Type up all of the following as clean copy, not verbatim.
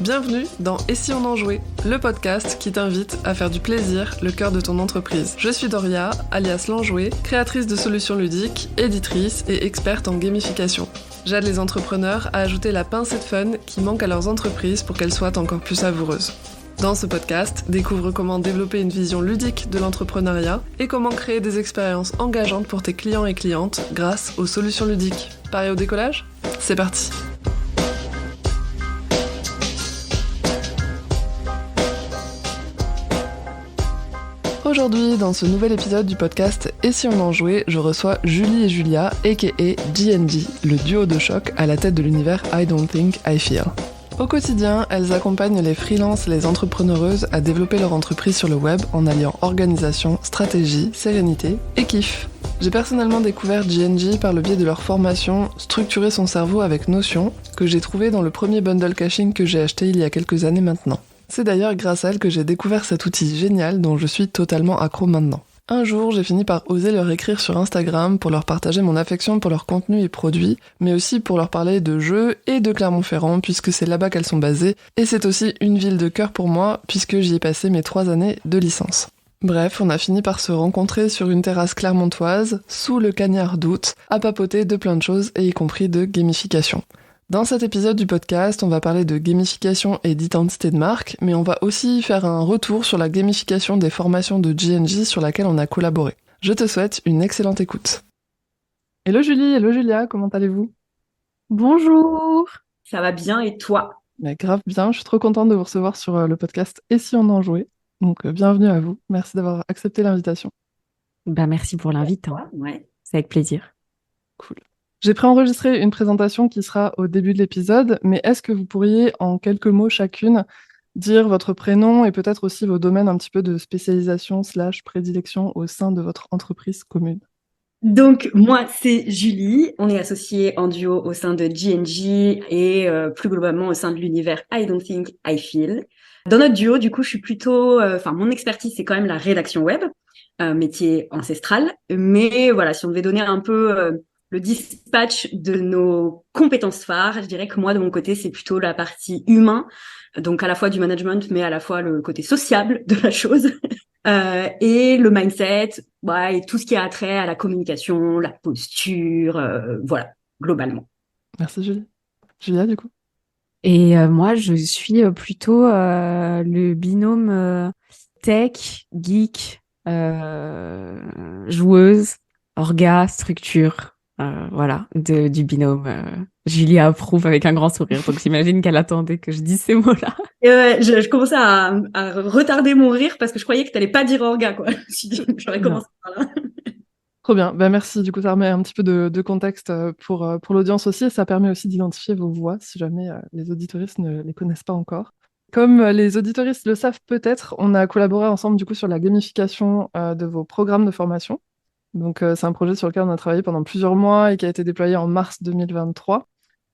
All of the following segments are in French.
Bienvenue dans Et si on en jouait, le podcast qui t'invite à faire du plaisir le cœur de ton entreprise. Je suis Doria, alias l'Enjouée, créatrice de solutions ludiques, éditrice et experte en gamification. J'aide les entrepreneurs à ajouter la pincée de fun qui manque à leurs entreprises pour qu'elles soient encore plus savoureuses. Dans ce podcast, découvre comment développer une vision ludique de l'entrepreneuriat et comment créer des expériences engageantes pour tes clients et clientes grâce aux solutions ludiques. Pareil au décollage ? C'est parti! Aujourd'hui, dans ce nouvel épisode du podcast Et si on en jouait, je reçois Julie et Julia, aka GNG, le duo de choc à la tête de l'univers I Don't Think I Feel. Au quotidien, elles accompagnent les freelances et les entrepreneureuses à développer leur entreprise sur le web en alliant organisation, stratégie, sérénité et kiff. J'ai personnellement découvert GNG par le biais de leur formation Structurer son cerveau avec Notion, que j'ai trouvé dans le premier bundle caching que j'ai acheté il y a quelques années maintenant. C'est d'ailleurs grâce à elle que j'ai découvert cet outil génial dont je suis totalement accro maintenant. Un jour, j'ai fini par oser leur écrire sur Instagram pour leur partager mon affection pour leur contenu et produits, mais aussi pour leur parler de jeux et de Clermont-Ferrand puisque c'est là-bas qu'elles sont basées, et c'est aussi une ville de cœur pour moi puisque j'y ai passé mes 3 années de licence. Bref, on a fini par se rencontrer sur une terrasse clermontoise, sous le cagnard d'août, à papoter de plein de choses et y compris de gamification. Dans cet épisode du podcast, on va parler de gamification et d'identité de marque, mais on va aussi faire un retour sur la gamification des formations de GNG sur laquelle on a collaboré. Je te souhaite une excellente écoute. Hello Julie, hello Julia, comment allez-vous ? Bonjour, ça va bien et toi? Mais grave bien, je suis trop contente de vous recevoir sur le podcast Et si on en jouait. Donc bienvenue à vous, merci d'avoir accepté l'invitation. Merci pour l'invite, hein. Ouais. C'est avec plaisir. Cool. J'ai préenregistré une présentation qui sera au début de l'épisode, mais est-ce que vous pourriez, en quelques mots chacune, dire votre prénom et peut-être aussi vos domaines un petit peu de spécialisation / prédilection au sein de votre entreprise commune? Donc moi c'est Julie, on est associés en duo au sein de GNG et plus globalement au sein de l'univers I Don't Think I Feel. Dans notre duo du coup je suis plutôt, mon expertise c'est quand même la rédaction web, métier ancestral, mais voilà si on devait donner un peu le dispatch de nos compétences phares, je dirais que moi de mon côté c'est plutôt la partie humain, donc à la fois du management mais à la fois le côté sociable de la chose. Et le mindset, et tout ce qui a trait à la communication, la posture, voilà, globalement. Merci Julie. Julia, du coup? Et moi, je suis plutôt le binôme tech, geek, joueuse, orga, structure, voilà, du binôme. Julie approuve avec un grand sourire, donc j'imagine qu'elle attendait que je dise ces mots-là. Et je commençais à retarder mon rire parce que je croyais que t'allais pas dire orga, quoi. Je me suis dit, j'aurais commencé par là. Trop bien, merci. Du coup, ça remet un petit peu de contexte pour l'audience aussi, et ça permet aussi d'identifier vos voix si jamais les auditoristes ne les connaissent pas encore. Comme les auditoristes le savent peut-être, on a collaboré ensemble du coup sur la gamification de vos programmes de formation. Donc c'est un projet sur lequel on a travaillé pendant plusieurs mois et qui a été déployé en mars 2023.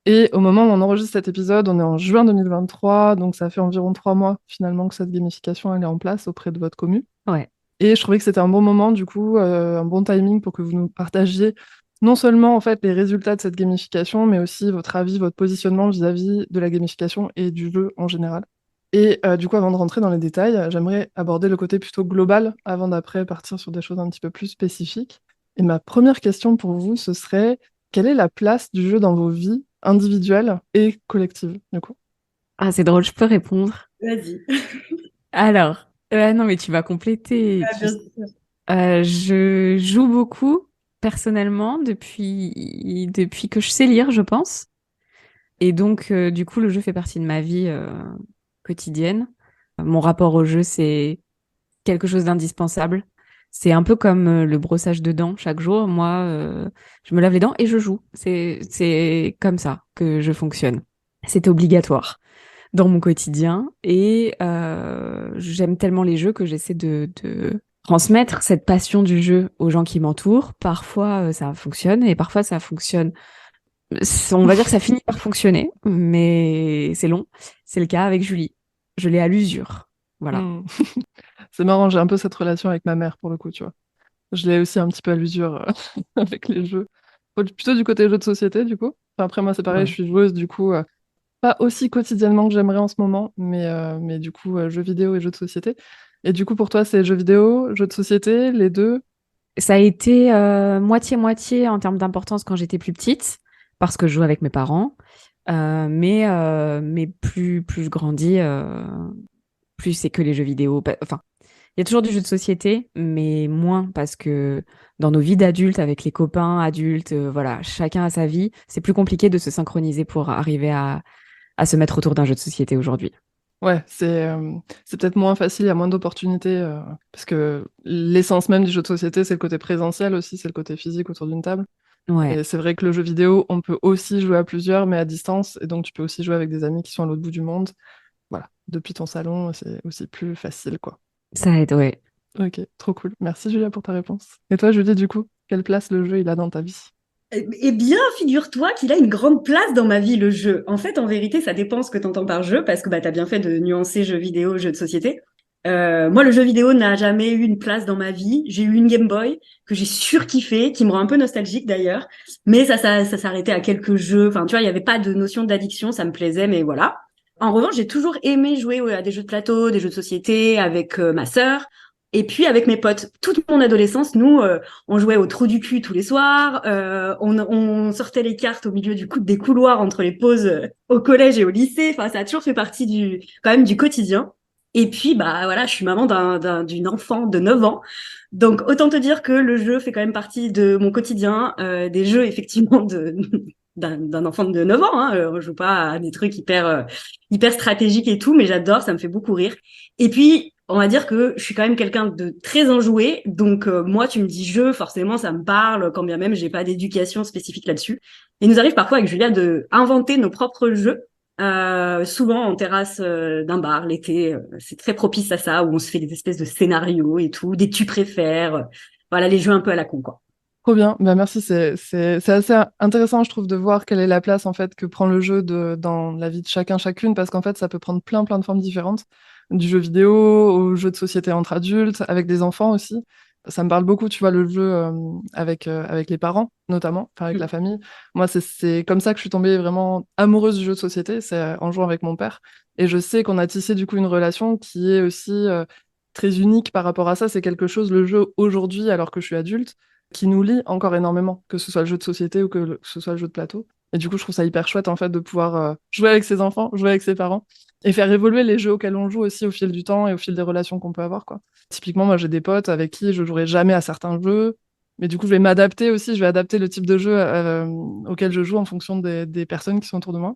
Et au moment où on enregistre cet épisode, on est en juin 2023, donc ça fait environ 3 mois finalement que cette gamification elle est en place auprès de votre commu. Ouais. Et je trouvais que c'était un bon moment, du coup, un bon timing pour que vous nous partagiez non seulement en fait les résultats de cette gamification, mais aussi votre avis, votre positionnement vis-à-vis de la gamification et du jeu en général. Et du coup, avant de rentrer dans les détails, j'aimerais aborder le côté plutôt global avant d'après partir sur des choses un petit peu plus spécifiques. Et ma première question pour vous, ce serait quelle est la place du jeu dans vos vies individuelles et collectives, du coup? Ah, c'est drôle, je peux répondre. Vas-y. Alors, non, mais tu vas compléter. Bien sûr. Je joue beaucoup, personnellement, depuis que je sais lire, je pense. Et donc, du coup, le jeu fait partie de ma vie quotidienne. Mon rapport au jeu, c'est quelque chose d'indispensable. C'est un peu comme le brossage de dents chaque jour. Moi, je me lave les dents et je joue. C'est comme ça que je fonctionne. C'est obligatoire dans mon quotidien. Et j'aime tellement les jeux que j'essaie de transmettre cette passion du jeu aux gens qui m'entourent. Parfois, ça fonctionne et parfois, ça fonctionne. On va dire que ça finit par fonctionner, mais c'est long. C'est le cas avec Julie. Je l'ai à l'usure. Voilà. Hmm. C'est marrant, j'ai un peu cette relation avec ma mère pour le coup, tu vois. Je l'ai aussi un petit peu à l'usure avec les jeux. Plutôt du côté jeux de société, du coup. Enfin, après, moi, c'est pareil, je Ouais. suis joueuse, du coup. Pas aussi quotidiennement que j'aimerais en ce moment, mais du coup, jeux vidéo et jeux de société. Et du coup, pour toi, c'est jeux vidéo, jeux de société, les deux? Ça a été moitié-moitié en termes d'importance quand j'étais plus petite, parce que je jouais avec mes parents. Mais plus je grandis, plus c'est que les jeux vidéo. Enfin, il y a toujours du jeu de société, mais moins parce que dans nos vies d'adultes, avec les copains adultes, voilà, chacun a sa vie. C'est plus compliqué de se synchroniser pour arriver à se mettre autour d'un jeu de société aujourd'hui. Ouais, c'est peut-être moins facile, il y a moins d'opportunités, parce que l'essence même du jeu de société, c'est le côté présentiel aussi, c'est le côté physique autour d'une table. Ouais, Et c'est vrai que le jeu vidéo, on peut aussi jouer à plusieurs, mais à distance, et donc tu peux aussi jouer avec des amis qui sont à l'autre bout du monde. Voilà, depuis ton salon, c'est aussi plus facile, quoi. ça aide, ouais. Ok, trop cool. Merci Julia pour ta réponse. Et toi, Julie, du coup, quelle place le jeu il a dans ta vie? Eh bien, figure-toi qu'il a une grande place dans ma vie, le jeu. En fait, en vérité, ça dépend ce que tu entends par jeu, parce que bah, tu as bien fait de nuancer jeu vidéo, jeu de société. Moi, le jeu vidéo n'a jamais eu une place dans ma vie. J'ai eu une Game Boy que j'ai surkiffée, qui me rend un peu nostalgique d'ailleurs. Mais ça s'arrêtait à quelques jeux. Enfin, tu vois, il n'y avait pas de notion d'addiction, ça me plaisait, mais voilà. En revanche, j'ai toujours aimé jouer à des jeux de plateau, des jeux de société avec ma sœur. Et puis avec mes potes, toute mon adolescence, nous, on jouait au trou du cul tous les soirs. On sortait les cartes au milieu des couloirs entre les pauses au collège et au lycée. Enfin, ça a toujours fait partie quand même du quotidien. Et puis, bah voilà, je suis maman d'une enfant de 9 ans. Donc, autant te dire que le jeu fait quand même partie de mon quotidien, des jeux effectivement d'un enfant de 9 ans. Hein. On joue pas à des trucs hyper stratégiques et tout, mais j'adore, ça me fait beaucoup rire. Et puis, on va dire que je suis quand même quelqu'un de très enjoué. Donc, moi, tu me dis jeu, forcément, ça me parle, quand bien même j'ai pas d'éducation spécifique là-dessus. Il nous arrive parfois avec Julia de inventer nos propres jeux. Souvent en terrasse d'un bar l'été, c'est très propice à ça, où on se fait des espèces de scénarios et tout, des tu préfères, voilà les jeux un peu à la con quoi. Trop bien, bah merci, c'est assez intéressant, je trouve, de voir quelle est la place en fait que prend le jeu dans la vie de chacun, chacune, parce qu'en fait, ça peut prendre plein de formes différentes, du jeu vidéo au jeu de société entre adultes, avec des enfants aussi. Ça me parle beaucoup, tu vois, le jeu avec les parents, notamment, enfin avec la famille. Moi, c'est comme ça que je suis tombée vraiment amoureuse du jeu de société, c'est en jouant avec mon père. Et je sais qu'on a tissé du coup une relation qui est aussi très unique par rapport à ça. C'est quelque chose, le jeu aujourd'hui, alors que je suis adulte qui nous lie encore énormément, que ce soit le jeu de société ou que ce soit le jeu de plateau. Et du coup, je trouve ça hyper chouette en fait de pouvoir jouer avec ses enfants, jouer avec ses parents et faire évoluer les jeux auxquels on joue aussi au fil du temps et au fil des relations qu'on peut avoir, quoi. Typiquement, moi, j'ai des potes avec qui je jouerai jamais à certains jeux, mais du coup, je vais m'adapter aussi, je vais adapter le type de jeu auquel je joue en fonction des personnes qui sont autour de moi.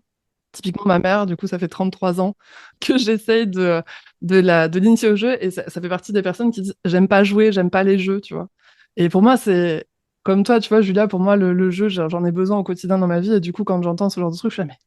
Typiquement, ma mère, du coup, ça fait 33 ans que j'essaye de l'initier au jeu et ça fait partie des personnes qui disent j'aime pas jouer, j'aime pas les jeux, tu vois. Et pour moi, c'est comme toi, tu vois, Julia, pour moi, le jeu, j'en ai besoin au quotidien dans ma vie. Et du coup, quand j'entends ce genre de truc, je suis là, mais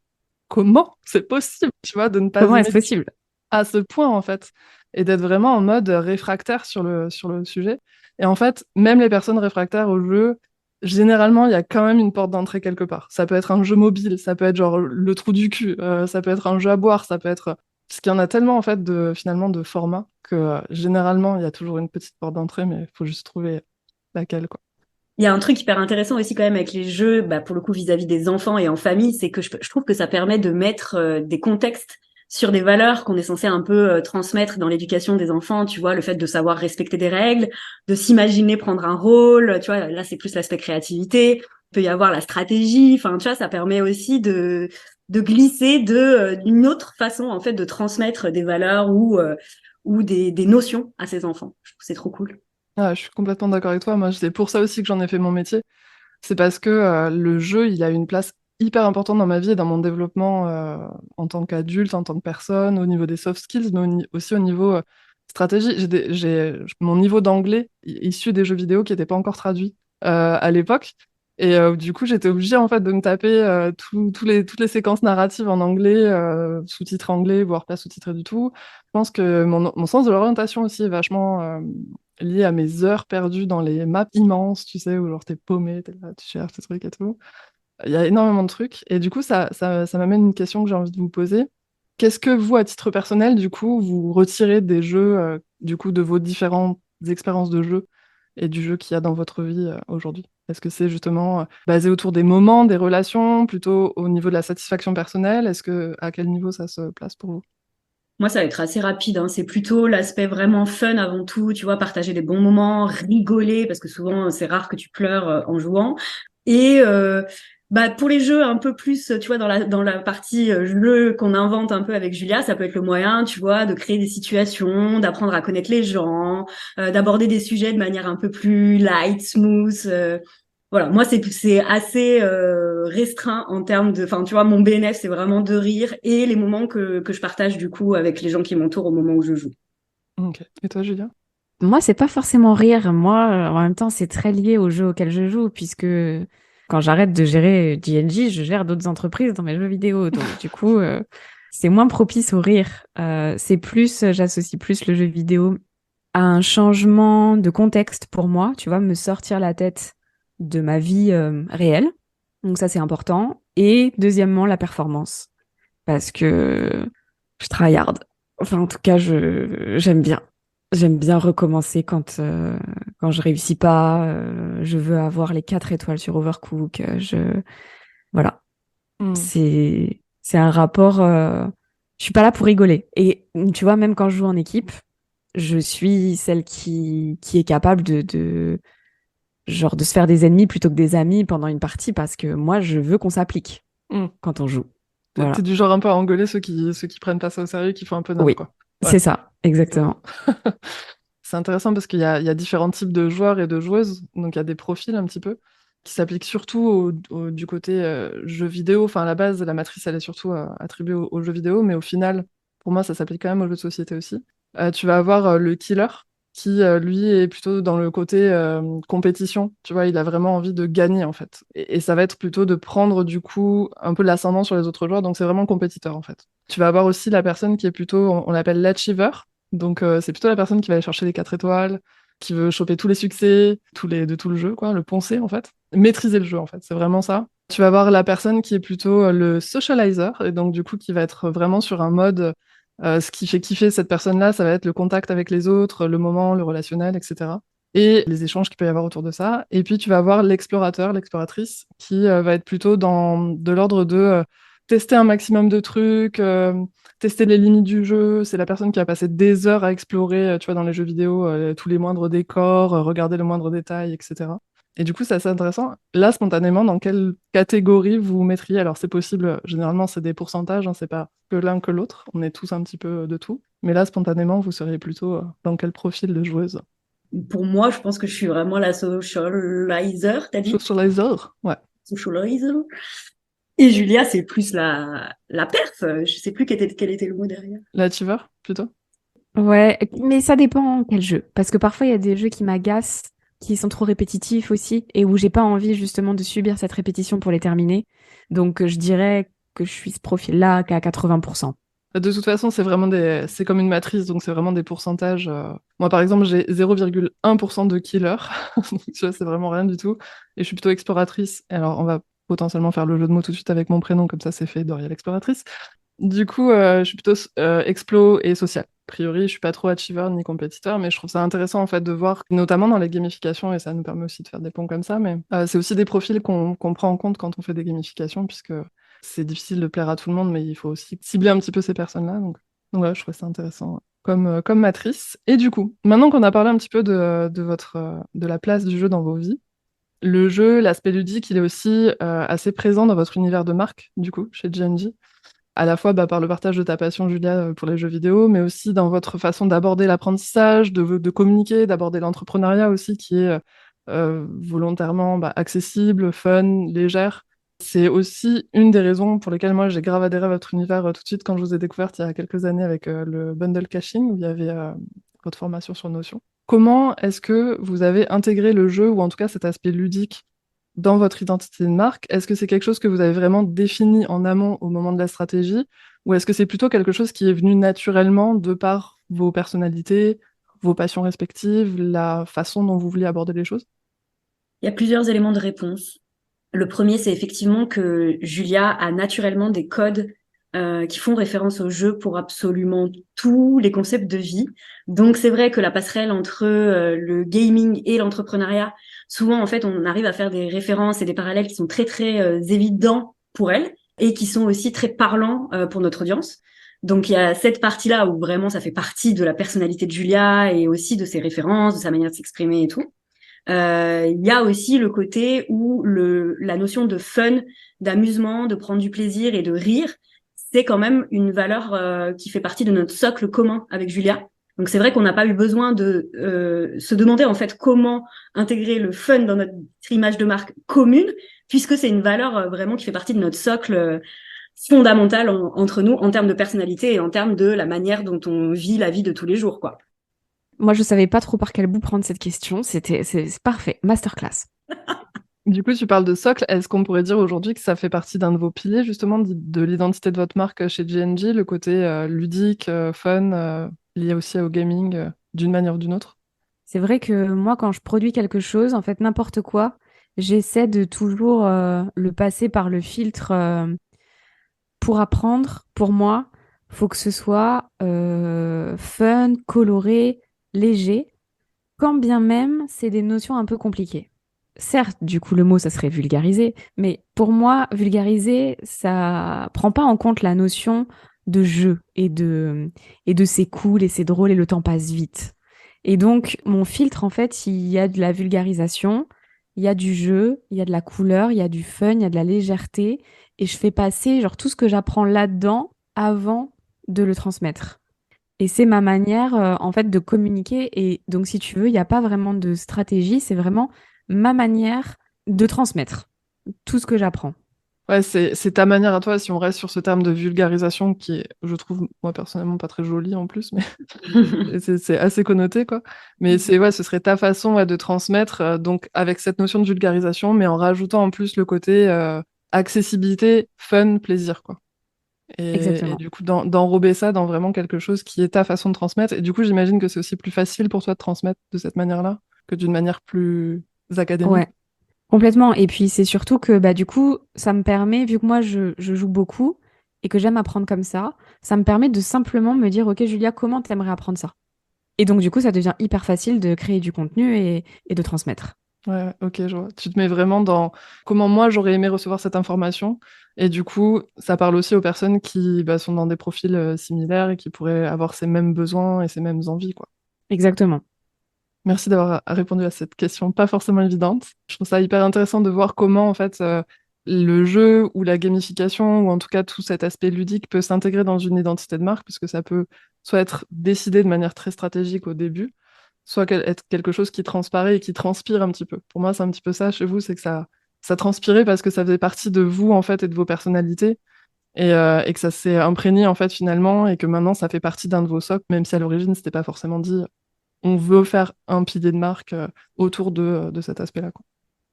comment c'est possible, tu vois, de ne pas Comment aimer est-ce possible? à ce point, en fait, et d'être vraiment en mode réfractaire sur le sujet. Et en fait, même les personnes réfractaires au jeu, généralement, il y a quand même une porte d'entrée quelque part. Ça peut être un jeu mobile, ça peut être genre le trou du cul, ça peut être un jeu à boire, ça peut être... Parce qu'il y en a tellement, en fait, finalement, de formats que généralement, il y a toujours une petite porte d'entrée, mais il faut juste trouver laquelle, quoi. Il y a un truc hyper intéressant aussi quand même avec les jeux, bah, pour le coup vis-à-vis des enfants et en famille, c'est que je trouve que ça permet de mettre des contextes sur des valeurs qu'on est censé un peu transmettre dans l'éducation des enfants, tu vois, le fait de savoir respecter des règles, de s'imaginer prendre un rôle, tu vois, là c'est plus l'aspect créativité, il peut y avoir la stratégie, enfin tu vois, ça permet aussi de glisser d'une autre façon en fait de transmettre des valeurs ou des notions à ses enfants. Je trouve que c'est trop cool. Ah, je suis complètement d'accord avec toi. Moi, c'est pour ça aussi que j'en ai fait mon métier. C'est parce que le jeu, il a une place hyper importante dans ma vie et dans mon développement en tant qu'adulte, en tant que personne, au niveau des soft skills, mais aussi au niveau stratégie. Mon niveau d'anglais issu des jeux vidéo qui n'était pas encore traduit à l'époque. Et du coup, j'étais obligée en fait de me taper toutes les séquences narratives en anglais, sous-titré anglais, voire pas sous-titré du tout. Je pense que mon sens de l'orientation aussi est vachement lié à mes heures perdues dans les maps immenses, tu sais, où genre t'es paumé, t'es là, tu cherches tes trucs et tout. Il y a énormément de trucs. Et du coup, ça m'amène une question que j'ai envie de vous poser. Qu'est-ce que vous, à titre personnel, du coup, vous retirez des jeux, du coup, de vos différentes expériences de jeu? et du jeu qu'il y a dans votre vie aujourd'hui? Est-ce que c'est justement basé autour des moments, des relations, plutôt au niveau de la satisfaction personnelle? À quel niveau ça se place pour vous? Moi, ça va être assez rapide, hein. C'est plutôt l'aspect vraiment fun avant tout, tu vois, partager des bons moments, rigoler, parce que souvent, c'est rare que tu pleures en jouant. Et bah, pour les jeux un peu plus, tu vois, dans la partie jeu qu'on invente un peu avec Julia, ça peut être le moyen, tu vois, de créer des situations, d'apprendre à connaître les gens, d'aborder des sujets de manière un peu plus light, smooth. Voilà, moi c'est assez restreint en termes de, enfin tu vois, mon BNF c'est vraiment de rire et les moments que je partage du coup avec les gens qui m'entourent au moment où je joue. Ok. Et toi, Julia? Moi, c'est pas forcément rire. Moi, en même temps, c'est très lié au jeu auquel je joue, puisque quand j'arrête de gérer GNJ, je gère d'autres entreprises dans mes jeux vidéo. Donc, du coup, c'est moins propice au rire. C'est plus, j'associe plus le jeu vidéo à un changement de contexte pour moi, tu vois, me sortir la tête de ma vie réelle. Donc ça, c'est important. Et deuxièmement, la performance. Parce que je tryhard. Enfin, en tout cas, j'aime bien. J'aime bien recommencer quand je réussis pas. Je veux avoir les 4 étoiles sur Overcook. Voilà. Hmm. C'est un rapport. Je suis pas là pour rigoler. Et tu vois, même quand je joue en équipe, je suis celle qui est capable genre, de se faire des ennemis plutôt que des amis pendant une partie parce que moi, je veux qu'on s'applique Hmm. quand on joue. T'es Voilà. du genre un peu à engueuler ceux qui prennent pas ça au sérieux, qui font un peu n'importe Oui, quoi. Ouais. c'est ça, exactement. C'est intéressant parce qu'il y a différents types de joueurs et de joueuses, donc il y a des profils un petit peu qui s'appliquent surtout du côté jeux vidéo. Enfin, à la base, la matrice, elle est surtout attribuée aux jeux vidéo, mais au final, pour moi, ça s'applique quand même aux jeux de société aussi. Tu vas avoir le killer qui, lui, est plutôt dans le côté compétition. Tu vois, il a vraiment envie de gagner, en fait. Et ça va être plutôt de prendre, du coup, un peu l'ascendant sur les autres joueurs, donc c'est vraiment le compétiteur, en fait. Tu vas avoir aussi la personne qui est plutôt, on l'appelle l'achiever, donc c'est plutôt la personne qui va aller chercher les 4 étoiles, qui veut choper tous les succès, de tout le jeu, quoi, le poncer en fait. Maîtriser le jeu en fait, c'est vraiment ça. Tu vas avoir la personne qui est plutôt le socializer, et donc du coup qui va être vraiment sur un mode, ce qui fait kiffer cette personne-là, ça va être le contact avec les autres, le moment, le relationnel, etc. Et les échanges qu'il peut y avoir autour de ça. Et puis tu vas avoir l'explorateur, l'exploratrice, qui va être plutôt de l'ordre de tester un maximum de trucs, tester les limites du jeu. C'est la personne qui va passer des heures à explorer, tu vois, dans les jeux vidéo, tous les moindres décors, regarder le moindre détail, etc. Et du coup, c'est assez intéressant. Là, spontanément, dans quelle catégorie vous vous mettriez? Alors, c'est possible, généralement, c'est des pourcentages, hein, c'est pas que l'un que l'autre. On est tous un petit peu de tout. Mais là, spontanément, vous seriez plutôt dans quel profil de joueuse? Pour moi, je pense que je suis vraiment la socializer, t'as dit? Socializer? Ouais. Socializer. Et Julia, c'est plus la perf. Je sais plus quel était le mot derrière. L'achiever, plutôt? Ouais, mais ça dépend quel jeu. Parce que parfois, il y a des jeux qui m'agacent, qui sont trop répétitifs aussi, et où j'ai pas envie justement de subir cette répétition pour les terminer. Donc, je dirais que je suis ce profil-là qu'à 80%. De toute façon, c'est comme une matrice, donc c'est vraiment des pourcentages. Moi, par exemple, j'ai 0,1% de killer, donc tu vois, c'est vraiment rien du tout. Et je suis plutôt exploratrice. Et alors, on va potentiellement faire le jeu de mots tout de suite avec mon prénom, comme ça c'est fait, Doria l'exploratrice. Du coup, je suis plutôt explo et social. A priori, je suis pas trop achiever ni compétiteur, mais je trouve ça intéressant en fait de voir, notamment dans les gamifications, et ça nous permet aussi de faire des ponts comme ça, mais c'est aussi des profils qu'on prend en compte quand on fait des gamifications, puisque c'est difficile de plaire à tout le monde, mais il faut aussi cibler un petit peu ces personnes-là. Donc voilà, je trouve ça intéressant comme matrice. Et du coup, maintenant qu'on a parlé un petit peu de la place du jeu dans vos vies, le jeu, l'aspect ludique, il est aussi assez présent dans votre univers de marque, du coup, chez GNG. À la fois par le partage de ta passion, Julia, pour les jeux vidéo, mais aussi dans votre façon d'aborder l'apprentissage, de communiquer, d'aborder l'entrepreneuriat aussi, qui est volontairement accessible, fun, légère. C'est aussi une des raisons pour lesquelles moi j'ai grave adhéré à votre univers tout de suite quand je vous ai découverte il y a quelques années avec le bundle caching, où il y avait votre formation sur Notion. Comment est-ce que vous avez intégré le jeu, ou en tout cas cet aspect ludique, dans votre identité de marque? Est-ce que c'est quelque chose que vous avez vraiment défini en amont au moment de la stratégie, ou est-ce que c'est plutôt quelque chose qui est venu naturellement de par vos personnalités, vos passions respectives, la façon dont vous vouliez aborder les choses? Il y a plusieurs éléments de réponse. Le premier, c'est effectivement que Julia a naturellement des codes qui font référence au jeu pour absolument tous les concepts de vie. Donc c'est vrai que la passerelle entre le gaming et l'entrepreneuriat, souvent en fait on arrive à faire des références et des parallèles qui sont très très évidents pour elles et qui sont aussi très parlants pour notre audience. Donc il y a cette partie-là où vraiment ça fait partie de la personnalité de Julia et aussi de ses références, de sa manière de s'exprimer et tout. Il y a aussi le côté où la notion de fun, d'amusement, de prendre du plaisir et de rire, c'est quand même une valeur qui fait partie de notre socle commun avec Julia. Donc c'est vrai qu'on n'a pas eu besoin de se demander en fait comment intégrer le fun dans notre image de marque commune, puisque c'est une valeur vraiment qui fait partie de notre socle fondamental entre nous en termes de personnalité et en termes de la manière dont on vit la vie de tous les jours, quoi. Moi, je savais pas trop par quel bout prendre cette question. C'est parfait. Masterclass. Du coup, tu parles de socle. Est-ce qu'on pourrait dire aujourd'hui que ça fait partie d'un de vos piliers, justement, de l'identité de votre marque chez G&G, le côté ludique, fun, lié aussi au gaming, d'une manière ou d'une autre? C'est vrai que moi, quand je produis quelque chose, en fait, n'importe quoi, j'essaie de toujours le passer par le filtre pour apprendre. Pour moi, faut que ce soit fun, coloré, léger, quand bien même c'est des notions un peu compliquées. Certes, du coup, le mot, ça serait vulgariser, mais pour moi, vulgariser, ça prend pas en compte la notion de jeu et de c'est cool et c'est drôle et le temps passe vite. Et donc, mon filtre, en fait, il y a de la vulgarisation, il y a du jeu, il y a de la couleur, il y a du fun, il y a de la légèreté, et je fais passer, genre, tout ce que j'apprends là-dedans avant de le transmettre. Et c'est ma manière, en fait, de communiquer. Et donc, si tu veux, il n'y a pas vraiment de stratégie, c'est vraiment ma manière de transmettre tout ce que j'apprends. Ouais, c'est ta manière à toi, si on reste sur ce terme de vulgarisation qui est, je trouve, moi personnellement, pas très joli en plus, mais c'est assez connoté, quoi. Mais ouais, ce serait ta façon ouais, de transmettre, donc avec cette notion de vulgarisation, mais en rajoutant en plus le côté accessibilité, fun, plaisir, quoi. Et Exactement. du coup, d'enrober ça dans vraiment quelque chose qui est ta façon de transmettre. Et du coup, j'imagine que c'est aussi plus facile pour toi de transmettre de cette manière-là que d'une manière plus académique. Ouais, complètement. Et puis, c'est surtout que, bah, du coup, ça me permet, vu que moi, je joue beaucoup et que j'aime apprendre comme ça me permet de simplement me dire, OK, Julia, comment t'aimerais apprendre ça? Et donc, du coup, ça devient hyper facile de créer du contenu et de transmettre. Ouais, ok, je vois. Tu te mets vraiment dans comment moi j'aurais aimé recevoir cette information. Et du coup, ça parle aussi aux personnes qui bah, sont dans des profils similaires et qui pourraient avoir ces mêmes besoins et ces mêmes envies, quoi. Exactement. Merci d'avoir répondu à cette question pas forcément évidente. Je trouve ça hyper intéressant de voir comment en fait le jeu ou la gamification ou en tout cas tout cet aspect ludique peut s'intégrer dans une identité de marque puisque ça peut soit être décidé de manière très stratégique au début, soit être quelque chose qui transparaît et qui transpire un petit peu. Pour moi, c'est un petit peu ça chez vous, c'est que ça transpirait parce que ça faisait partie de vous en fait et de vos personnalités et que ça s'est imprégné en fait finalement et que maintenant ça fait partie d'un de vos socles, même si à l'origine c'était pas forcément dit on veut faire un pilier de marque autour de cet aspect-là, quoi.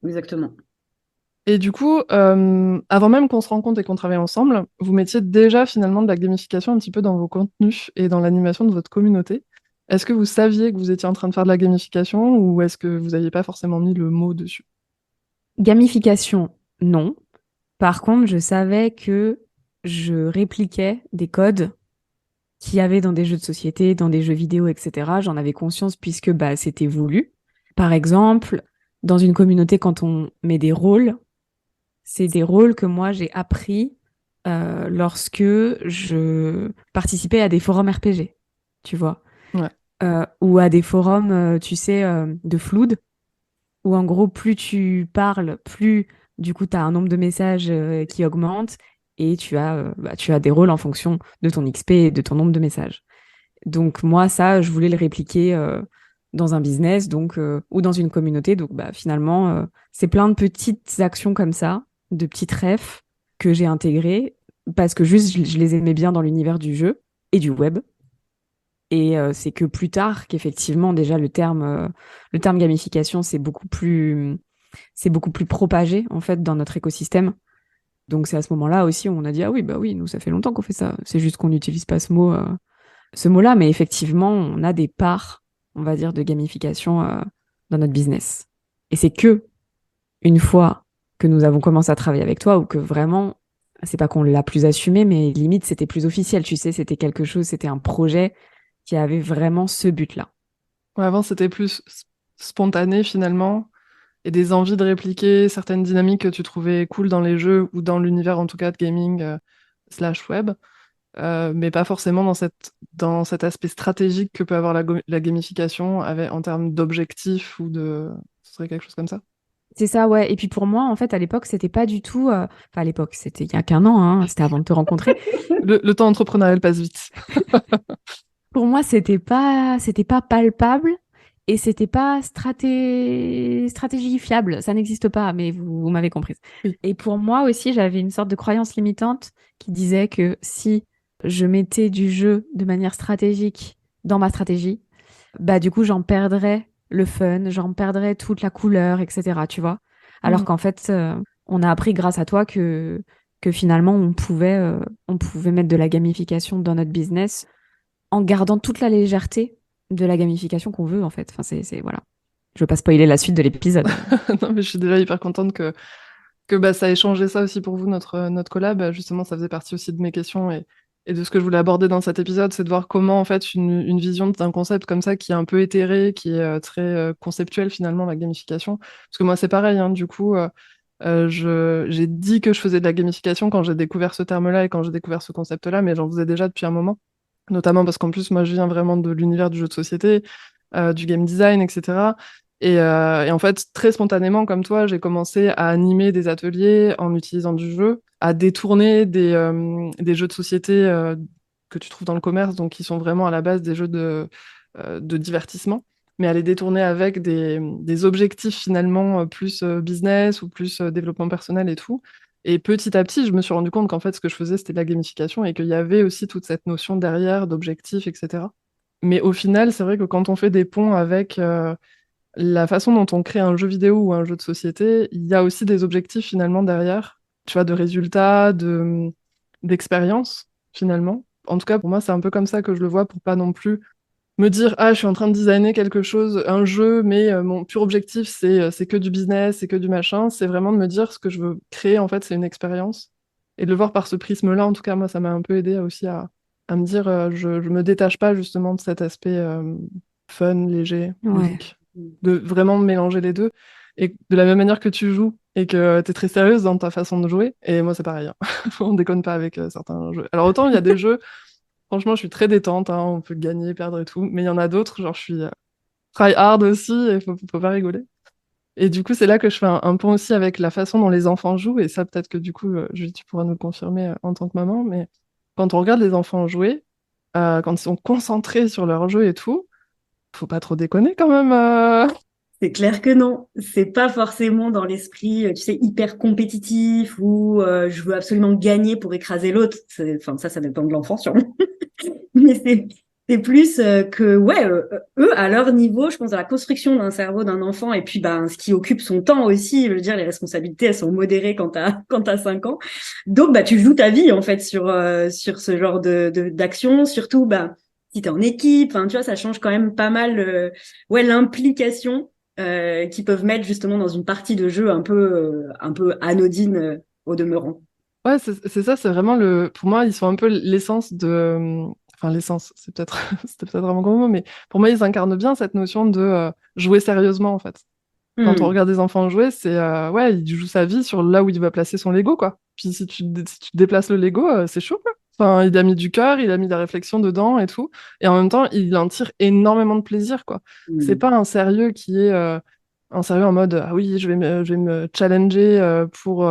Exactement. Et du coup, avant même qu'on se rencontre et qu'on travaille ensemble, vous mettiez déjà finalement de la gamification un petit peu dans vos contenus et dans l'animation de votre communauté. Est-ce que vous saviez que vous étiez en train de faire de la gamification ou est-ce que vous n'aviez pas forcément mis le mot dessus? Gamification, non. Par contre, je savais que je répliquais des codes qu'il y avait dans des jeux de société, dans des jeux vidéo, etc. J'en avais conscience puisque bah, c'était voulu. Par exemple, dans une communauté, quand on met des rôles, c'est des rôles que moi j'ai appris lorsque je participais à des forums RPG, tu vois, Ouais. ou à des forums, tu sais, de Flood, où en gros, plus tu parles, plus du coup, tu as un nombre de messages qui augmente et tu as des rôles en fonction de ton XP et de ton nombre de messages. Donc moi, ça, je voulais le répliquer dans un business ou dans une communauté. Donc bah, finalement, c'est plein de petites actions comme ça, de petites refs que j'ai intégrées parce que juste, je les aimais bien dans l'univers du jeu et du web. Et c'est que plus tard qu'effectivement, déjà, le terme gamification, c'est beaucoup plus propagé, en fait, dans notre écosystème. Donc, c'est à ce moment-là aussi où on a dit, ah oui, bah oui, nous, ça fait longtemps qu'on fait ça. C'est juste qu'on n'utilise pas ce mot-là, mais effectivement, on a des parts, on va dire, de gamification dans notre business. Et c'est que une fois que nous avons commencé à travailler avec toi ou que vraiment c'est pas qu'on l'a plus assumé, mais limite, c'était plus officiel, tu sais, c'était quelque chose, c'était un projet qui avait vraiment ce but-là. Ouais, avant, c'était plus spontané finalement, et des envies de répliquer certaines dynamiques que tu trouvais cool dans les jeux ou dans l'univers en tout cas de gaming slash web, mais pas forcément dans cet aspect stratégique que peut avoir la gamification en termes d'objectifs ou de... Ce serait quelque chose comme ça? C'est ça, ouais. Et puis pour moi, en fait, à l'époque, c'était pas du tout. Enfin, à l'époque, c'était il y a qu'un an, hein, c'était avant de te rencontrer. Le temps entrepreneurial passe vite. Pour moi, c'était pas palpable et c'était pas stratégie fiable. Ça n'existe pas, mais vous m'avez comprise. Oui. Et pour moi aussi, j'avais une sorte de croyance limitante qui disait que si je mettais du jeu de manière stratégique dans ma stratégie, bah du coup, j'en perdrais le fun, j'en perdrais toute la couleur, etc. Tu vois? Alors Mhm. qu'en fait, on a appris grâce à toi que finalement, on pouvait mettre de la gamification dans notre business en gardant toute la légèreté de la gamification qu'on veut, en fait. Enfin, voilà. Je veux pas spoiler la suite de l'épisode. Non, mais je suis déjà hyper contente que bah, ça ait changé ça aussi pour vous, notre collab. Justement, ça faisait partie aussi de mes questions et de ce que je voulais aborder dans cet épisode, c'est de voir comment, en fait, une vision d'un concept comme ça, qui est un peu éthéré, qui est très conceptuel, finalement, la gamification. Parce que moi, c'est pareil, hein, du coup, j'ai dit que je faisais de la gamification quand j'ai découvert ce terme-là et quand j'ai découvert ce concept-là, mais j'en faisais déjà depuis un moment. Notamment parce qu'en plus, moi, je viens vraiment de l'univers du jeu de société, du game design, etc. Et en fait, très spontanément, comme toi, j'ai commencé à animer des ateliers en utilisant du jeu, à détourner des jeux de société que tu trouves dans le commerce, donc qui sont vraiment à la base des jeux de divertissement, mais à les détourner avec des objectifs finalement plus business ou plus développement personnel et tout. Et petit à petit, je me suis rendu compte qu'en fait, ce que je faisais, c'était de la gamification et qu'il y avait aussi toute cette notion derrière d'objectifs, etc. Mais au final, c'est vrai que quand on fait des ponts avec la façon dont on crée un jeu vidéo ou un jeu de société, il y a aussi des objectifs finalement derrière, tu vois, de résultats, d'expérience finalement. En tout cas, pour moi, c'est un peu comme ça que je le vois pour pas non plus me dire, ah, je suis en train de designer quelque chose, un jeu, mais mon pur objectif, c'est que du business, c'est que du machin. C'est vraiment de me dire ce que je veux créer, en fait, c'est une expérience. Et de le voir par ce prisme-là, en tout cas, moi, ça m'a un peu aidé aussi à me dire, je me détache pas justement de cet aspect fun, léger, Ouais. ludique, de vraiment mélanger les deux. Et de la même manière que tu joues et que tu es très sérieuse dans ta façon de jouer, et moi, c'est pareil, hein. On déconne pas avec certains jeux. Alors, autant il y a des jeux. Franchement, je suis très détente, hein, on peut gagner, perdre et tout. Mais il y en a d'autres, genre je suis try hard aussi, et faut pas rigoler. Et du coup, c'est là que je fais un pont aussi avec la façon dont les enfants jouent. Et ça, peut-être que du coup, Julie, tu pourras nous le confirmer en tant que maman. Mais quand on regarde les enfants jouer, quand ils sont concentrés sur leur jeu et tout, faut pas trop déconner quand même. C'est clair que non. C'est pas forcément dans l'esprit, tu sais, hyper compétitif ou je veux absolument gagner pour écraser l'autre. Enfin, ça dépend de l'enfant sûrement. Mais c'est plus que, ouais, eux, à leur niveau, je pense, dans la construction d'un cerveau d'un enfant et puis ben, ce qui occupe son temps aussi, je veux dire, les responsabilités, elles sont modérées quand t'as 5 ans. Donc, bah, tu joues ta vie, en fait, sur ce genre d'action, surtout, bah, si t'es en équipe, enfin, tu vois, ça change quand même pas mal, ouais, l'implication qu'ils peuvent mettre justement dans une partie de jeu un peu anodine au demeurant. Ouais, c'est ça, c'est vraiment le. Pour moi, ils sont un peu l'essence de. Enfin, l'essence, c'est peut-être c'était peut-être vraiment grand mot, mais pour moi, ils incarnent bien cette notion de jouer sérieusement, en fait. Quand on Hmm. regarde des enfants jouer, c'est ouais, il joue sa vie sur là où il va placer son Lego, quoi. Puis si tu déplaces le Lego, c'est chaud, quoi. Enfin, il a mis du cœur, il a mis de la réflexion dedans et tout. Et en même temps, il en tire énormément de plaisir, quoi. C'est Hmm. pas un sérieux qui est un sérieux en mode ah oui, je vais me challenger pour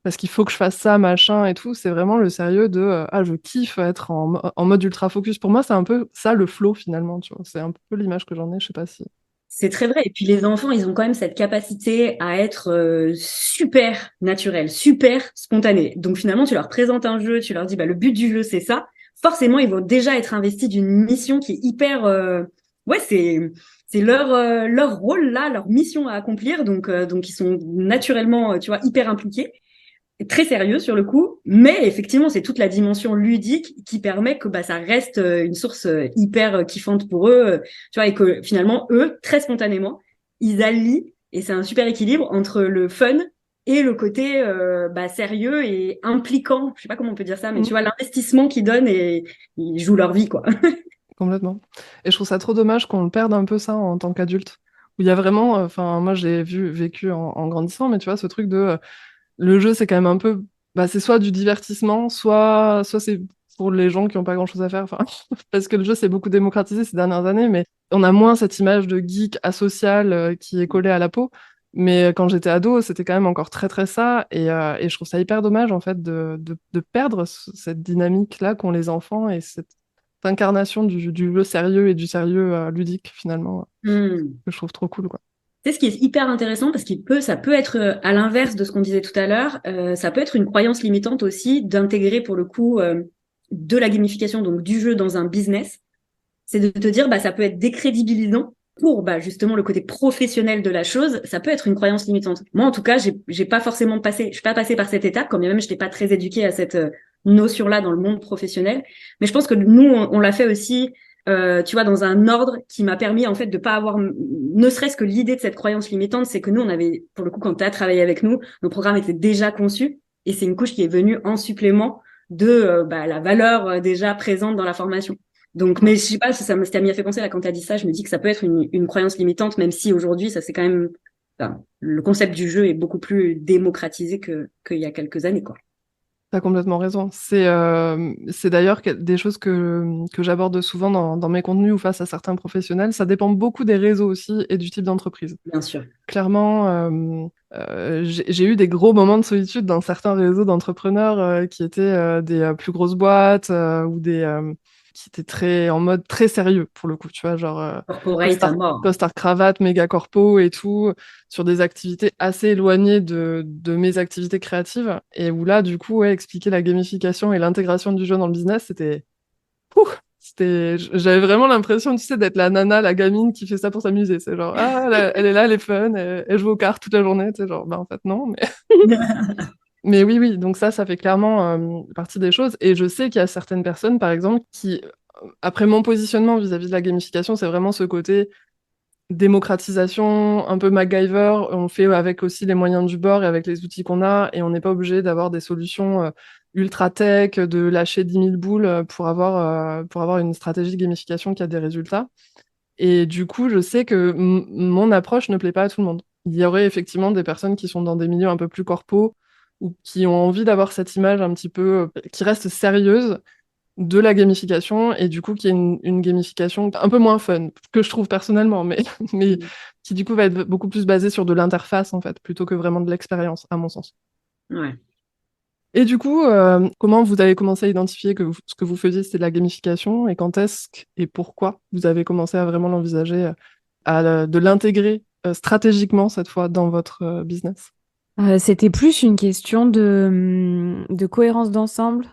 parce qu'il faut que je fasse ça, machin et tout. C'est vraiment le sérieux de ah, je kiffe être en mode ultra focus. Pour moi, c'est un peu ça le flow finalement, tu vois. C'est un peu l'image que j'en ai, je sais pas si. C'est très vrai. Et puis les enfants, ils ont quand même cette capacité à être super naturels, super spontanés. Donc finalement, tu leur présentes un jeu, tu leur dis bah le but du jeu c'est ça. Forcément, ils vont déjà être investis d'une mission qui est hyper ouais, c'est leur rôle là, leur mission à accomplir. Donc ils sont naturellement tu vois hyper impliqués, très sérieux sur le coup, mais effectivement, c'est toute la dimension ludique qui permet que bah, ça reste une source hyper kiffante pour eux, tu vois, et que finalement, eux, très spontanément, ils allient, et c'est un super équilibre entre le fun et le côté sérieux et impliquant. Je sais pas comment on peut dire ça, mais tu vois, l'investissement qu'ils donnent et ils jouent leur vie, quoi. Complètement. Et je trouve ça trop dommage qu'on perde un peu ça en tant qu'adulte. Où il y a vraiment, enfin, moi, je l'ai vécu en grandissant, mais tu vois, ce truc de, le jeu, c'est quand même un peu, bah, c'est soit du divertissement, soit c'est pour les gens qui n'ont pas grand-chose à faire. Enfin, parce que le jeu s'est beaucoup démocratisé ces dernières années, mais on a moins cette image de geek asocial qui est collée à la peau. Mais quand j'étais ado, c'était quand même encore très très ça, et je trouve ça hyper dommage en fait de perdre cette dynamique-là qu'ont les enfants et cette incarnation du jeu sérieux et du sérieux ludique finalement, Hmm. que je trouve trop cool, quoi. C'est ce qui est hyper intéressant parce ça peut être à l'inverse de ce qu'on disait tout à l'heure, ça peut être une croyance limitante aussi d'intégrer pour le coup de la gamification, donc du jeu dans un business. C'est de te dire, bah, ça peut être décrédibilisant pour bah, justement le côté professionnel de la chose. Ça peut être une croyance limitante. Moi, en tout cas, j'ai pas forcément je suis pas passée par cette étape, quand bien même je n'étais pas très éduquée à cette notion-là dans le monde professionnel. Mais je pense que nous, on l'a fait aussi, tu vois, dans un ordre qui m'a permis en fait de pas avoir, ne serait-ce que l'idée de cette croyance limitante, c'est que nous, on avait, pour le coup, quand tu as travaillé avec nous, nos programmes étaient déjà conçus et c'est une couche qui est venue en supplément de la valeur déjà présente dans la formation. Donc, mais je sais pas, ça m'a fait penser là quand tu as dit ça, je me dis que ça peut être une croyance limitante, même si aujourd'hui, ça c'est quand même, enfin, le concept du jeu est beaucoup plus démocratisé qu'il y a quelques années, quoi. T'as complètement raison. C'est d'ailleurs des choses que j'aborde souvent dans mes contenus ou face à certains professionnels. Ça dépend beaucoup des réseaux aussi et du type d'entreprise. Bien sûr. Clairement, j'ai eu des gros moments de solitude dans certains réseaux d'entrepreneurs qui étaient des plus grosses boîtes ou qui étaient en mode très sérieux pour le coup, tu vois, genre Corporate à mort. costard cravate, méga corpo et tout, sur des activités assez éloignées de mes activités créatives. Et où là, du coup, ouais, expliquer la gamification et l'intégration du jeu dans le business, j'avais vraiment l'impression, tu sais, d'être la nana, la gamine qui fait ça pour s'amuser. C'est genre, ah, elle est là, elle est fun, elle joue aux cartes toute la journée. Tu sais, genre, bah en fait, non. Mais oui, oui, donc ça fait clairement partie des choses. Et je sais qu'il y a certaines personnes, par exemple, qui, après mon positionnement vis-à-vis de la gamification, c'est vraiment ce côté démocratisation, un peu MacGyver. On fait avec aussi les moyens du bord et avec les outils qu'on a, et on n'est pas obligé d'avoir des solutions ultra tech, de lâcher 10 000 boules pour avoir une stratégie de gamification qui a des résultats. Et du coup, je sais que mon approche ne plaît pas à tout le monde. Il y aurait effectivement des personnes qui sont dans des milieux un peu plus corpos ou qui ont envie d'avoir cette image un petit peu qui reste sérieuse de la gamification et du coup qui est une gamification un peu moins fun, que je trouve personnellement, mais qui du coup va être beaucoup plus basée sur de l'interface en fait, plutôt que vraiment de l'expérience, à mon sens. Ouais. Et du coup, comment vous avez commencé à identifier que ce que vous faisiez, c'était de la gamification et quand est-ce et pourquoi vous avez commencé à vraiment l'envisager, de l'intégrer stratégiquement cette fois dans votre business? C'était plus une question de cohérence d'ensemble.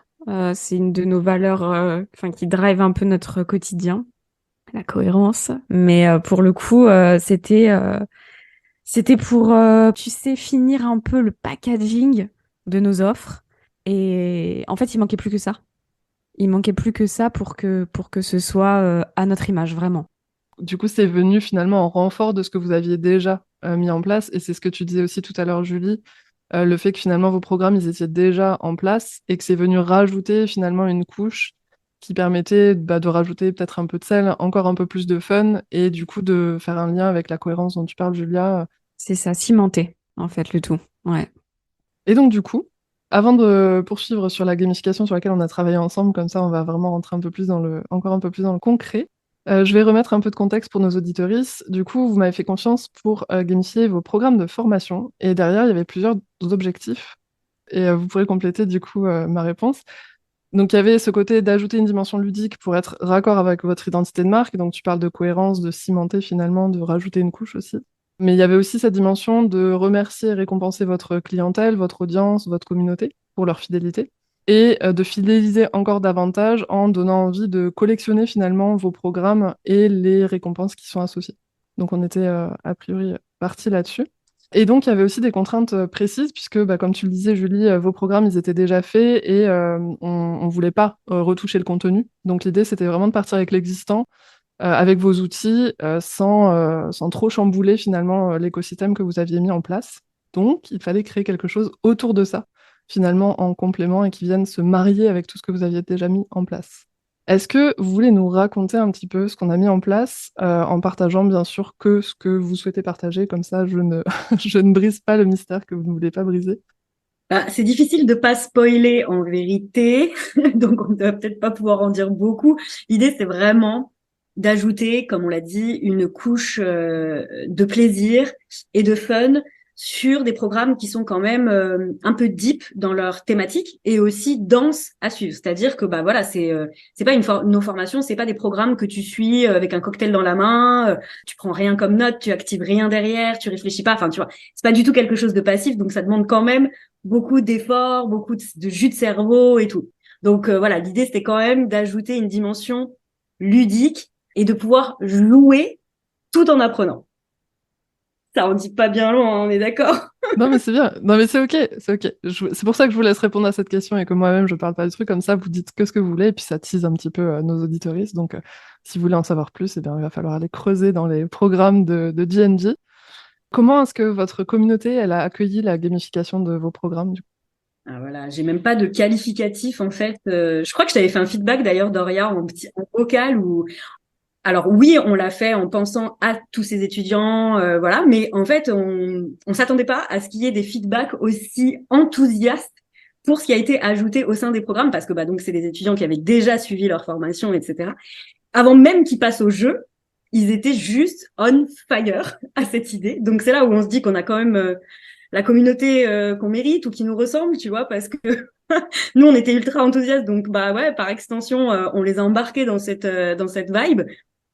C'est une de nos valeurs enfin, qui drive un peu notre quotidien, la cohérence. Mais pour le coup, c'était pour, tu sais, finir un peu le packaging de nos offres. Et en fait, il manquait plus que ça. Il manquait plus que ça pour que ce soit à notre image, vraiment. Du coup, c'est venu finalement en renfort de ce que vous aviez déjà mis en place. Et c'est ce que tu disais aussi tout à l'heure, Julie, le fait que finalement vos programmes, ils étaient déjà en place et que c'est venu rajouter finalement une couche qui permettait de rajouter peut-être un peu de sel, encore un peu plus de fun et du coup de faire un lien avec la cohérence dont tu parles, Julia. C'est ça, cimenter, en fait, le tout. Ouais. Et donc du coup, avant de poursuivre sur la gamification sur laquelle on a travaillé ensemble, comme ça on va vraiment rentrer un peu plus encore un peu plus dans le concret. Je vais remettre un peu de contexte pour nos auditorices. Du coup, vous m'avez fait confiance pour gamifier vos programmes de formation. Et derrière, il y avait plusieurs objectifs. Et vous pourrez compléter du coup ma réponse. Donc, il y avait ce côté d'ajouter une dimension ludique pour être raccord avec votre identité de marque. Donc, tu parles de cohérence, de cimenter finalement, de rajouter une couche aussi. Mais il y avait aussi cette dimension de remercier et récompenser votre clientèle, votre audience, votre communauté pour leur fidélité et de fidéliser encore davantage en donnant envie de collectionner finalement vos programmes et les récompenses qui sont associées. Donc on était a priori parti là-dessus. Et donc il y avait aussi des contraintes précises puisque, comme tu le disais Julie, vos programmes ils étaient déjà faits et on ne voulait pas retoucher le contenu. Donc l'idée c'était vraiment de partir avec l'existant, avec vos outils, sans trop chambouler finalement l'écosystème que vous aviez mis en place. donc il fallait créer quelque chose autour de ça, finalement en complément et qui vienne se marier avec tout ce que vous aviez déjà mis en place. Est-ce que vous voulez nous raconter un petit peu ce qu'on a mis en place, en partageant bien sûr que ce que vous souhaitez partager, comme ça je ne, je ne brise pas le mystère que vous ne voulez pas briser. Bah, c'est difficile de pas spoiler en vérité, donc on ne va peut-être pas pouvoir en dire beaucoup. L'idée, c'est vraiment d'ajouter, comme on l'a dit, une couche de plaisir et de fun sur des programmes qui sont quand même un peu deep dans leur thématique et aussi denses à suivre. C'est-à-dire que bah voilà, c'est pas nos formations, c'est pas des programmes que tu suis avec un cocktail dans la main, tu prends rien comme note, tu actives rien derrière, tu réfléchis pas. Enfin, tu vois, c'est pas du tout quelque chose de passif, donc ça demande quand même beaucoup d'efforts, beaucoup de jus de cerveau et tout. Donc voilà, l'idée c'était quand même d'ajouter une dimension ludique et de pouvoir jouer tout en apprenant. Ça en dit pas bien long, hein, on est d'accord? Non mais c'est bien, non mais c'est ok, c'est ok. C'est pour ça que je vous laisse répondre à cette question et que moi-même je parle pas du truc comme ça, vous dites que ce que vous voulez et puis ça tease un petit peu nos auditoristes. Donc si vous voulez en savoir plus, eh bien, il va falloir aller creuser dans les programmes de D&D. Comment est-ce que votre communauté elle a accueilli la gamification de vos programmes du coup? Ah, voilà, j'ai même pas de qualificatif en fait. Je crois que je t'avais fait un feedback d'ailleurs, Doria, en vocal où alors oui, on l'a fait en pensant à tous ces étudiants, voilà, mais en fait, on s'attendait pas à ce qu'il y ait des feedbacks aussi enthousiastes pour ce qui a été ajouté au sein des programmes, parce que bah donc c'est des étudiants qui avaient déjà suivi leur formation, etc. Avant même qu'ils passent au jeu, ils étaient juste on fire à cette idée. Donc c'est là où on se dit qu'on a quand même la communauté qu'on mérite ou qui nous ressemble, tu vois, parce que nous on était ultra enthousiastes, donc bah ouais, par extension, on les a embarqués dans cette vibe.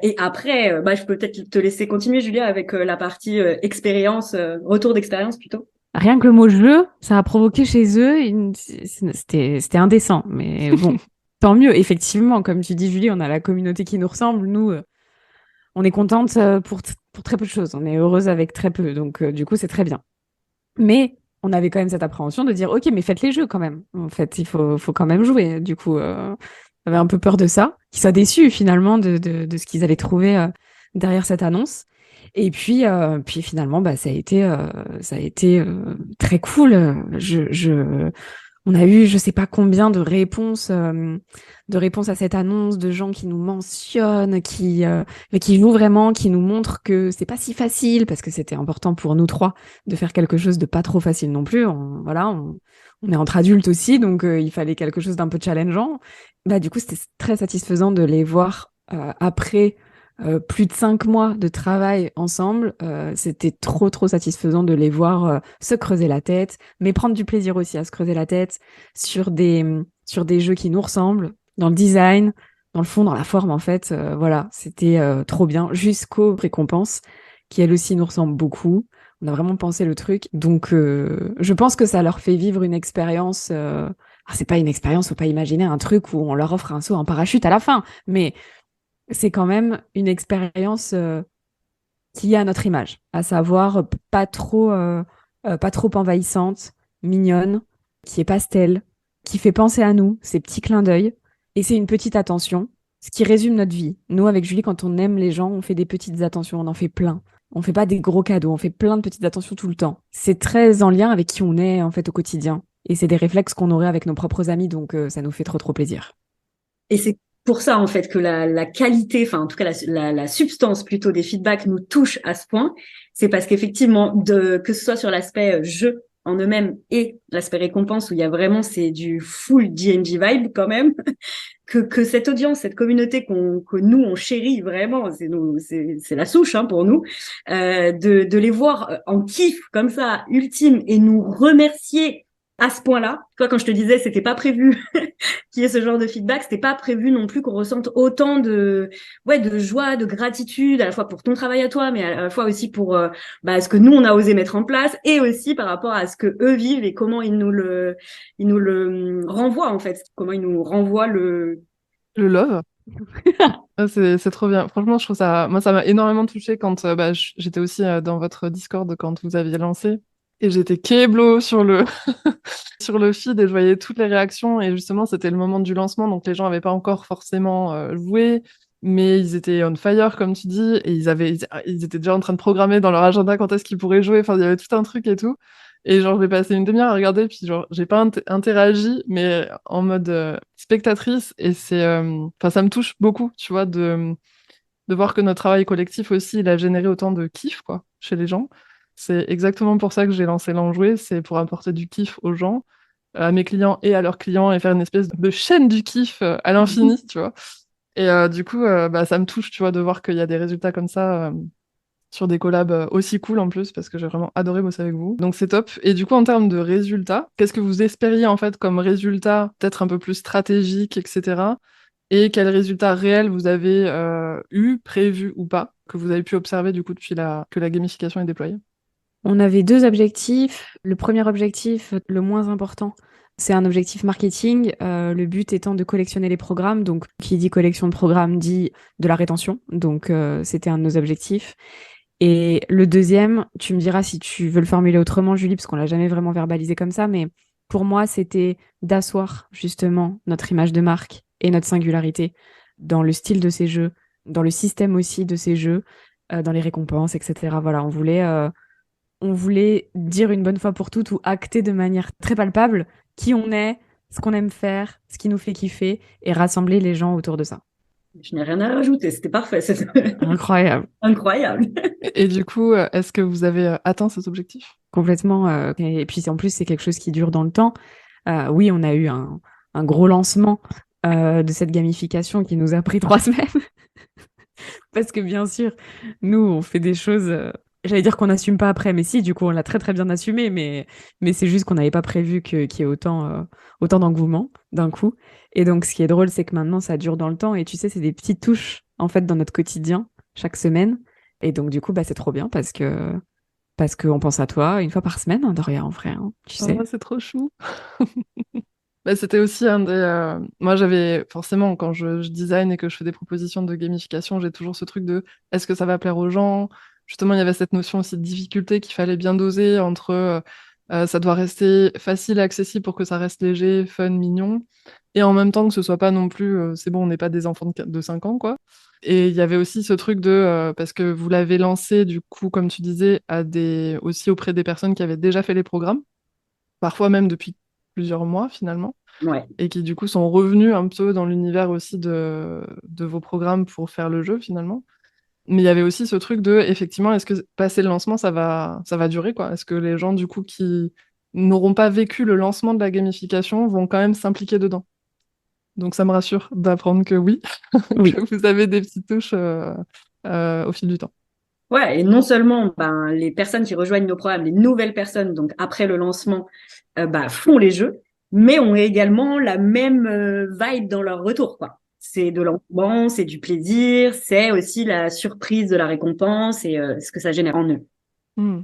Et après, bah, je peux peut-être te laisser continuer, Julia, avec la partie expérience, retour d'expérience plutôt. Rien que le mot jeu, ça a provoqué chez eux, c'était indécent. Mais bon, tant mieux. Effectivement, comme tu dis, Julie, on a la communauté qui nous ressemble. Nous, on est contente pour très peu de choses. On est heureuse avec très peu. Donc, du coup, c'est très bien. Mais on avait quand même cette appréhension de dire, OK, mais faites les jeux quand même. En fait, faut quand même jouer. Du coup, on avait un peu peur de ça, qu'ils soient déçus finalement de ce qu'ils allaient trouver derrière cette annonce. Et puis finalement, bah, ça a été très cool. On a eu, je sais pas combien de réponses à cette annonce, de gens qui nous mentionnent, mais qui jouent vraiment, qui nous montrent que c'est pas si facile, parce que c'était important pour nous trois de faire quelque chose de pas trop facile non plus. On est entre adultes aussi, donc il fallait quelque chose d'un peu challengeant. Bah, du coup, c'était très satisfaisant de les voir après plus de 5 mois de travail ensemble. C'était trop satisfaisant de les voir se creuser la tête, mais prendre du plaisir aussi à se creuser la tête sur des jeux qui nous ressemblent, dans le design, dans le fond, dans la forme en fait. Voilà, c'était trop bien, jusqu'aux récompenses qui elles aussi nous ressemblent beaucoup. On a vraiment pensé le truc. Donc, je pense que ça leur fait vivre une expérience. C'est pas une expérience, faut pas imaginer un truc où on leur offre un saut en parachute à la fin, mais c'est quand même une expérience qui est à notre image, à savoir pas trop envahissante, mignonne, qui est pastel, qui fait penser à nous, ces petits clins d'œil, et c'est une petite attention, ce qui résume notre vie. Nous, avec Julie, quand on aime les gens, on fait des petites attentions, on en fait plein. On fait pas des gros cadeaux, on fait plein de petites attentions tout le temps. C'est très en lien avec qui on est en fait au quotidien, et c'est des réflexes qu'on aurait avec nos propres amis, donc ça nous fait trop plaisir. Et c'est pour ça, en fait, que la qualité, enfin, en tout cas, la substance plutôt des feedbacks nous touche à ce point. C'est parce qu'effectivement, que ce soit sur l'aspect jeu en eux-mêmes et l'aspect récompense où il y a vraiment, c'est du full D&D vibe quand même, que cette audience, cette communauté que nous, on chérit vraiment, c'est la souche, hein, pour nous, de les voir en kiff comme ça, ultime, et nous remercier à ce point-là. Toi, quand je te disais, c'était pas prévu qu'il y ait ce genre de feedback, c'était pas prévu non plus qu'on ressente autant de joie, de gratitude, à la fois pour ton travail à toi, mais à la fois aussi pour ce que nous on a osé mettre en place, et aussi par rapport à ce que eux vivent et comment ils nous le renvoient en fait, comment ils nous renvoient Le love. Ah, c'est trop bien. Franchement, je trouve ça. Moi, ça m'a énormément touchée quand j'étais aussi dans votre Discord quand vous aviez lancé. Et j'étais kéblo sur le sur le feed et je voyais toutes les réactions. Et justement, c'était le moment du lancement, donc les gens n'avaient pas encore forcément joué, mais ils étaient on fire, comme tu dis, et ils étaient déjà en train de programmer dans leur agenda quand est-ce qu'ils pourraient jouer. Enfin, il y avait tout un truc et tout. Et genre, j'ai passé une demi-heure à regarder, puis genre, j'ai pas interagi, mais en mode spectatrice. Et enfin, ça me touche beaucoup, tu vois, de voir que notre travail collectif aussi, il a généré autant de kiff, quoi, chez les gens. C'est exactement pour ça que j'ai lancé l'Enjoué, c'est pour apporter du kiff aux gens, à mes clients et à leurs clients, et faire une espèce de chaîne du kiff à l'infini, tu vois. Et du coup, bah, ça me touche, tu vois, de voir qu'il y a des résultats comme ça sur des collabs aussi cool en plus, parce que j'ai vraiment adoré bosser avec vous. Donc c'est top. Et du coup, en termes de résultats, qu'est-ce que vous espériez en fait comme résultat, peut-être un peu plus stratégique, etc. Et quels résultats réels vous avez eu, prévus ou pas, que vous avez pu observer du coup depuis que la gamification est déployée? On avait deux objectifs. Le premier objectif, le moins important, c'est un objectif marketing. Le but étant de collectionner les programmes. Donc, qui dit collection de programmes dit de la rétention. Donc, c'était un de nos objectifs. Et le deuxième, tu me diras si tu veux le formuler autrement, Julie, parce qu'on l'a jamais vraiment verbalisé comme ça, mais pour moi, c'était d'asseoir justement notre image de marque et notre singularité dans le style de ces jeux, dans le système aussi de ces jeux, dans les récompenses, etc. Voilà, on voulait dire une bonne fois pour toutes ou acter de manière très palpable qui on est, ce qu'on aime faire, ce qui nous fait kiffer et rassembler les gens autour de ça. Je n'ai rien à rajouter, c'était parfait. C'était Incroyable. incroyable. Et du coup, est-ce que vous avez atteint cet objectif? Complètement. Et puis en plus, c'est quelque chose qui dure dans le temps. Oui, on a eu un gros lancement de cette gamification qui nous a pris 3 semaines. Parce que bien sûr, nous, on fait des choses. J'allais dire qu'on n'assume pas après, mais si, du coup, on l'a très très bien assumé, mais c'est juste qu'on n'avait pas prévu qu'il y ait autant d'engouement d'un coup. Et donc, ce qui est drôle, c'est que maintenant, ça dure dans le temps. Et tu sais, c'est des petites touches, en fait, dans notre quotidien, chaque semaine. Et donc, du coup, bah, c'est trop bien parce qu'on pense à toi une fois par semaine, hein, Doria, en vrai, hein, tu sais. Oh, c'est trop chou. Bah, c'était aussi un des. Moi, j'avais forcément, quand je design et que je fais des propositions de gamification, j'ai toujours ce truc de est-ce que ça va plaire aux gens? Justement, il y avait cette notion aussi de difficulté qu'il fallait bien doser entre ça doit rester facile et accessible pour que ça reste léger, fun, mignon, et en même temps que ce soit pas non plus c'est bon, on n'est pas des enfants de 5 ans, quoi. Et il y avait aussi ce truc de parce que vous l'avez lancé, du coup, comme tu disais, aussi auprès des personnes qui avaient déjà fait les programmes, parfois même depuis plusieurs mois finalement Ouais. et qui du coup sont revenus un peu dans l'univers aussi de vos programmes pour faire le jeu finalement. Mais il y avait aussi ce truc de, effectivement, est-ce que passer le lancement, ça va durer, quoi? Est-ce que les gens du coup qui n'auront pas vécu le lancement de la gamification vont quand même s'impliquer dedans? Donc ça me rassure d'apprendre que oui, Oui. que vous avez des petites touches au fil du temps. Ouais, et non seulement ben, les personnes qui rejoignent nos programmes, les nouvelles personnes, donc après le lancement, bah, font les jeux, mais ont également la même vibe dans leur retour, quoi. C'est de l'engouement, c'est du plaisir, c'est aussi la surprise de la récompense et ce que ça génère en eux. Hmm.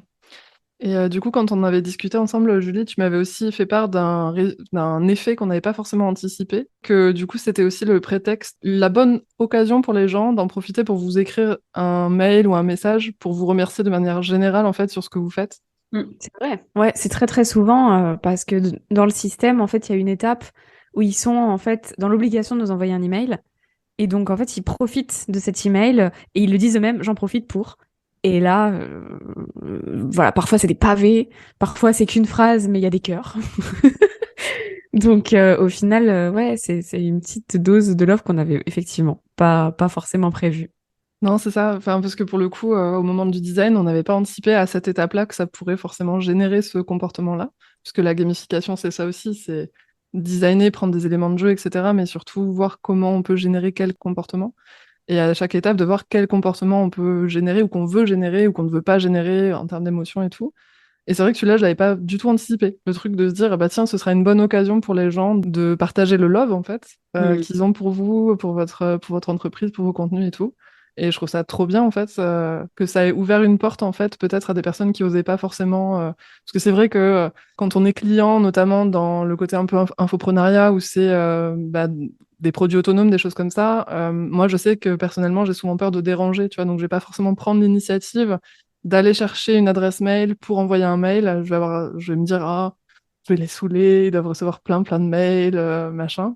Et du coup, quand on avait discuté ensemble, Julie, tu m'avais aussi fait part d'un effet qu'on n'avait pas forcément anticipé, que du coup, c'était aussi le prétexte, la bonne occasion pour les gens d'en profiter pour vous écrire un mail ou un message pour vous remercier de manière générale, en fait, sur ce que vous faites. C'est vrai. Ouais, c'est très très souvent parce que dans le système, en fait, il y a une étape où ils sont en fait dans l'obligation de nous envoyer un email. Et donc, en fait, ils profitent de cet email et ils le disent eux-mêmes, j'en profite pour. Et là, voilà, parfois c'est des pavés, parfois c'est qu'une phrase, mais il y a des cœurs. Donc, au final, ouais, c'est une petite dose de love qu'on avait effectivement pas forcément prévue. Non, c'est ça. Enfin, parce que pour le coup, au moment du design, on n'avait pas anticipé à cette étape-là que ça pourrait forcément générer ce comportement-là. Parce que la gamification, c'est ça aussi, c'est designer, prendre des éléments de jeu, etc. Mais surtout voir comment on peut générer quel comportement. Et à chaque étape, de voir quel comportement on peut générer ou qu'on veut générer ou qu'on ne veut pas générer en termes d'émotion et tout. Et c'est vrai que celui-là, je l'avais pas du tout anticipé. Le truc de se dire, bah tiens, ce sera une bonne occasion pour les gens de partager le love, en fait, Mm. qu'ils ont pour vous, pour votre entreprise, pour vos contenus et tout. Et je trouve ça trop bien, en fait, que ça ait ouvert une porte, en fait, peut-être à des personnes qui osaient pas forcément. Parce que c'est vrai que quand on est client, notamment dans le côté un peu infoprenariat, où c'est bah, des produits autonomes, des choses comme ça, moi, je sais que personnellement, j'ai souvent peur de déranger, tu vois, donc je vais pas forcément prendre l'initiative d'aller chercher une adresse mail pour envoyer un mail. Je vais me dire, ah, je vais les saouler, ils doivent recevoir plein de mails, machin.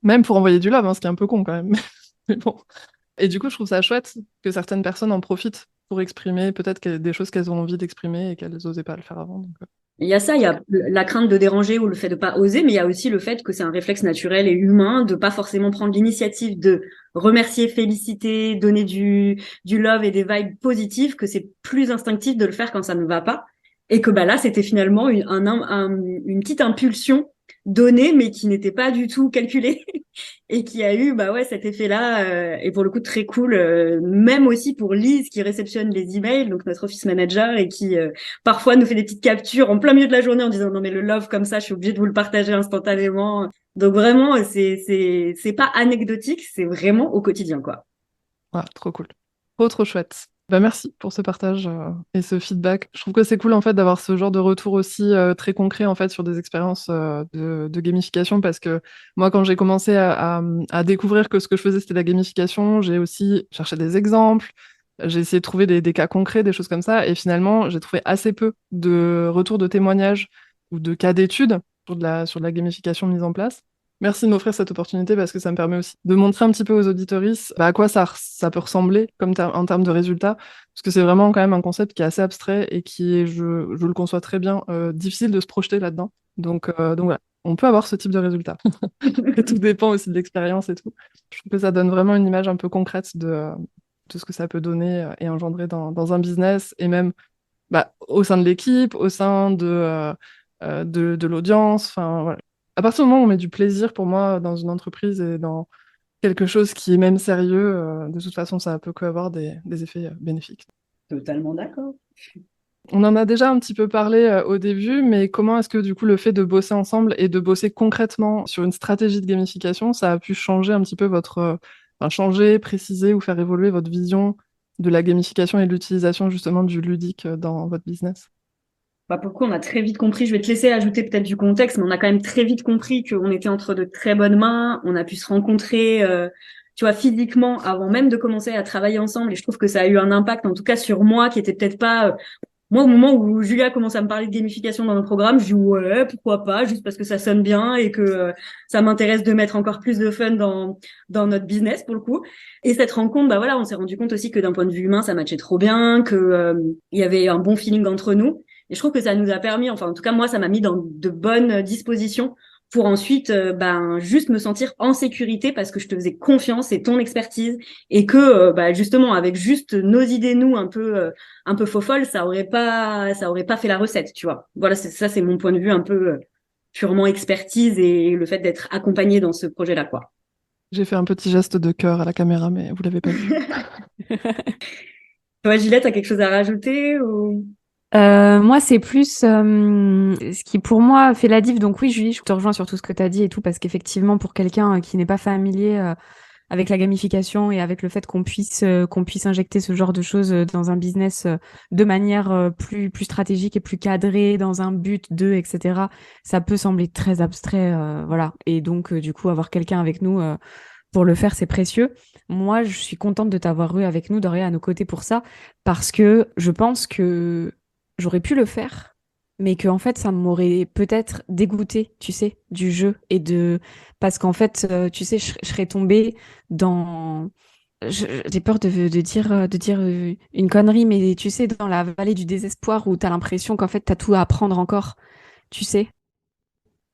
Même pour envoyer du love, hein, ce qui est un peu con quand même. Mais bon. Et du coup, je trouve ça chouette que certaines personnes en profitent pour exprimer peut-être des choses qu'elles ont envie d'exprimer et qu'elles n'osaient pas le faire avant. Donc, Il y a ça, il y a la crainte de déranger ou le fait de pas oser, mais il y a aussi le fait que c'est un réflexe naturel et humain de pas forcément prendre l'initiative de remercier, féliciter, donner du love et des vibes positives, que c'est plus instinctif de le faire quand ça ne va pas. Et que bah là, c'était finalement une petite impulsion donnée, mais qui n'était pas du tout calculée et qui a eu bah ouais cet effet-là et pour le coup très cool, même aussi pour Lise qui réceptionne les emails, donc notre office manager et qui parfois nous fait des petites captures en plein milieu de la journée en disant non mais le love comme ça, je suis obligée de vous le partager instantanément. Donc vraiment, c'est pas anecdotique, c'est vraiment au quotidien, quoi. Ah, trop cool. Trop chouette. Bah, merci pour ce partage et ce feedback. Je trouve que c'est cool en fait d'avoir ce genre de retour aussi très concret en fait sur des expériences de gamification parce que moi quand j'ai commencé à découvrir que ce que je faisais c'était de la gamification, j'ai aussi cherché des exemples, j'ai essayé de trouver des cas concrets, des choses comme ça et finalement j'ai trouvé assez peu de retours de témoignages ou de cas d'études sur de la gamification mise en place. Merci de m'offrir cette opportunité parce que ça me permet aussi de montrer un petit peu aux auditoristes à quoi ça peut ressembler en termes de résultats. Parce que c'est vraiment quand même un concept qui est assez abstrait et qui est, je le conçois très bien, difficile de se projeter là-dedans. Donc voilà, on peut avoir ce type de résultat. Et tout dépend aussi de l'expérience et tout. Je trouve que ça donne vraiment une image un peu concrète de ce que ça peut donner et engendrer dans un business et même au sein de l'équipe, au sein de l'audience. Enfin, voilà. À partir du moment où on met du plaisir pour moi dans une entreprise et dans quelque chose qui est même sérieux, de toute façon, ça peut qu'avoir des effets bénéfiques. Totalement d'accord. On en a déjà un petit peu parlé au début, mais comment est-ce que du coup le fait de bosser ensemble et de bosser concrètement sur une stratégie de gamification, ça a pu changer un petit peu changer, préciser ou faire évoluer votre vision de la gamification et de l'utilisation justement du ludique dans votre business? Bah, pour le coup, on a très vite compris, je vais te laisser ajouter peut-être du contexte, mais on a quand même très vite compris qu'on était entre de très bonnes mains. On a pu se rencontrer, tu vois, physiquement avant même de commencer à travailler ensemble. Et je trouve que ça a eu un impact, en tout cas sur moi, qui était peut-être pas. Moi, au moment où Julia commence à me parler de gamification dans nos programmes, je dis ouais, pourquoi pas, juste parce que ça sonne bien et que ça m'intéresse de mettre encore plus de fun dans notre business pour le coup. Et cette rencontre, bah voilà, on s'est rendu compte aussi que d'un point de vue humain, ça matchait trop bien, que il y avait un bon feeling entre nous. Et je trouve que ça nous a permis, enfin en tout cas moi, ça m'a mis dans de bonnes dispositions pour ensuite juste me sentir en sécurité parce que je te faisais confiance et ton expertise et que justement avec juste nos idées nous un peu faux folle, ça aurait pas fait la recette, tu vois. Voilà, c'est mon point de vue un peu purement expertise et le fait d'être accompagné dans ce projet-là, quoi. J'ai fait un petit geste de cœur à la caméra, mais vous l'avez pas vu. Toi, Gillette, t'as quelque chose à rajouter ou... Moi, c'est plus ce qui pour moi fait la diff. Donc oui, Julie, je te rejoins sur tout ce que tu as dit et tout, parce qu'effectivement, pour quelqu'un qui n'est pas familier avec la gamification et avec le fait qu'on puisse injecter ce genre de choses dans un business de manière plus stratégique et plus cadrée, dans un but de, etc., ça peut sembler très abstrait, voilà. Et donc, du coup, avoir quelqu'un avec nous pour le faire, c'est précieux. Moi, je suis contente de t'avoir eu avec nous, Doria, à nos côtés pour ça, parce que je pense que j'aurais pu le faire, mais que en fait, ça m'aurait peut-être dégoûté, tu sais, du jeu parce qu'en fait, tu sais, je serais tombée dans j'ai peur de dire une connerie, mais tu sais, dans la vallée du désespoir où t'as l'impression qu'en fait, t'as tout à apprendre encore, tu sais.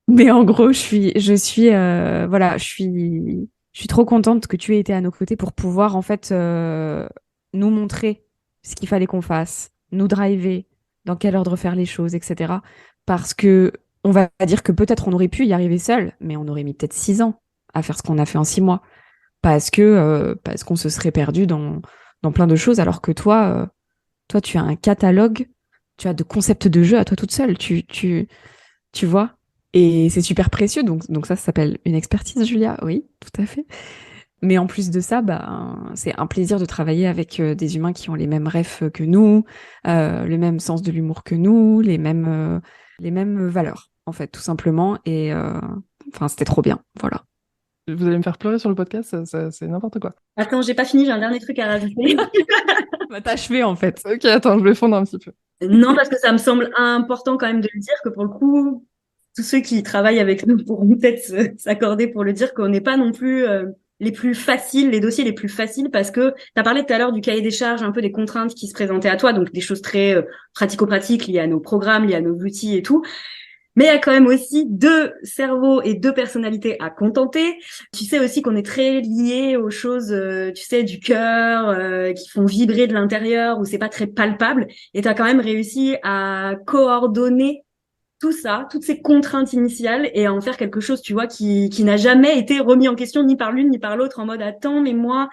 Mais en gros, voilà, je suis trop contente que tu aies été à nos côtés pour pouvoir en fait nous montrer ce qu'il fallait qu'on fasse, nous driver, dans quel ordre faire les choses, etc. Parce que on va dire que peut-être on aurait pu y arriver seul, mais on aurait mis peut-être 6 ans à faire ce qu'on a fait en 6 mois, parce qu'on se serait perdu dans plein de choses, alors que toi, tu as un catalogue, tu as de concepts de jeu à toi toute seule, tu vois. Et c'est super précieux, donc ça s'appelle une expertise, Julia, oui, tout à fait. Mais en plus de ça, c'est un plaisir de travailler avec des humains qui ont les mêmes rêves que nous, le même sens de l'humour que nous, les mêmes valeurs, en fait, tout simplement. Et enfin, c'était trop bien, voilà. Vous allez me faire pleurer sur le podcast, c'est n'importe quoi. Attends, j'ai pas fini, j'ai un dernier truc à rajouter. Bah, t'as achevé, en fait. Ok, attends, je vais fondre un petit peu. Non, parce que ça me semble important quand même de le dire que pour le coup, tous ceux qui travaillent avec nous pourront peut-être s'accorder pour le dire qu'on n'est pas non plus les plus faciles, les dossiers les plus faciles, parce que tu as parlé tout à l'heure du cahier des charges, un peu des contraintes qui se présentaient à toi, donc des choses très pratico-pratiques liées à nos programmes, liées à nos outils et tout. Mais il y a quand même aussi deux cerveaux et deux personnalités à contenter. Tu sais aussi qu'on est très lié aux choses, tu sais, du cœur, qui font vibrer de l'intérieur, où c'est pas très palpable. Et tu as quand même réussi à coordonner tout ça, toutes ces contraintes initiales, et à en faire quelque chose, tu vois, qui n'a jamais été remis en question ni par l'une ni par l'autre, en mode attends, mais moi,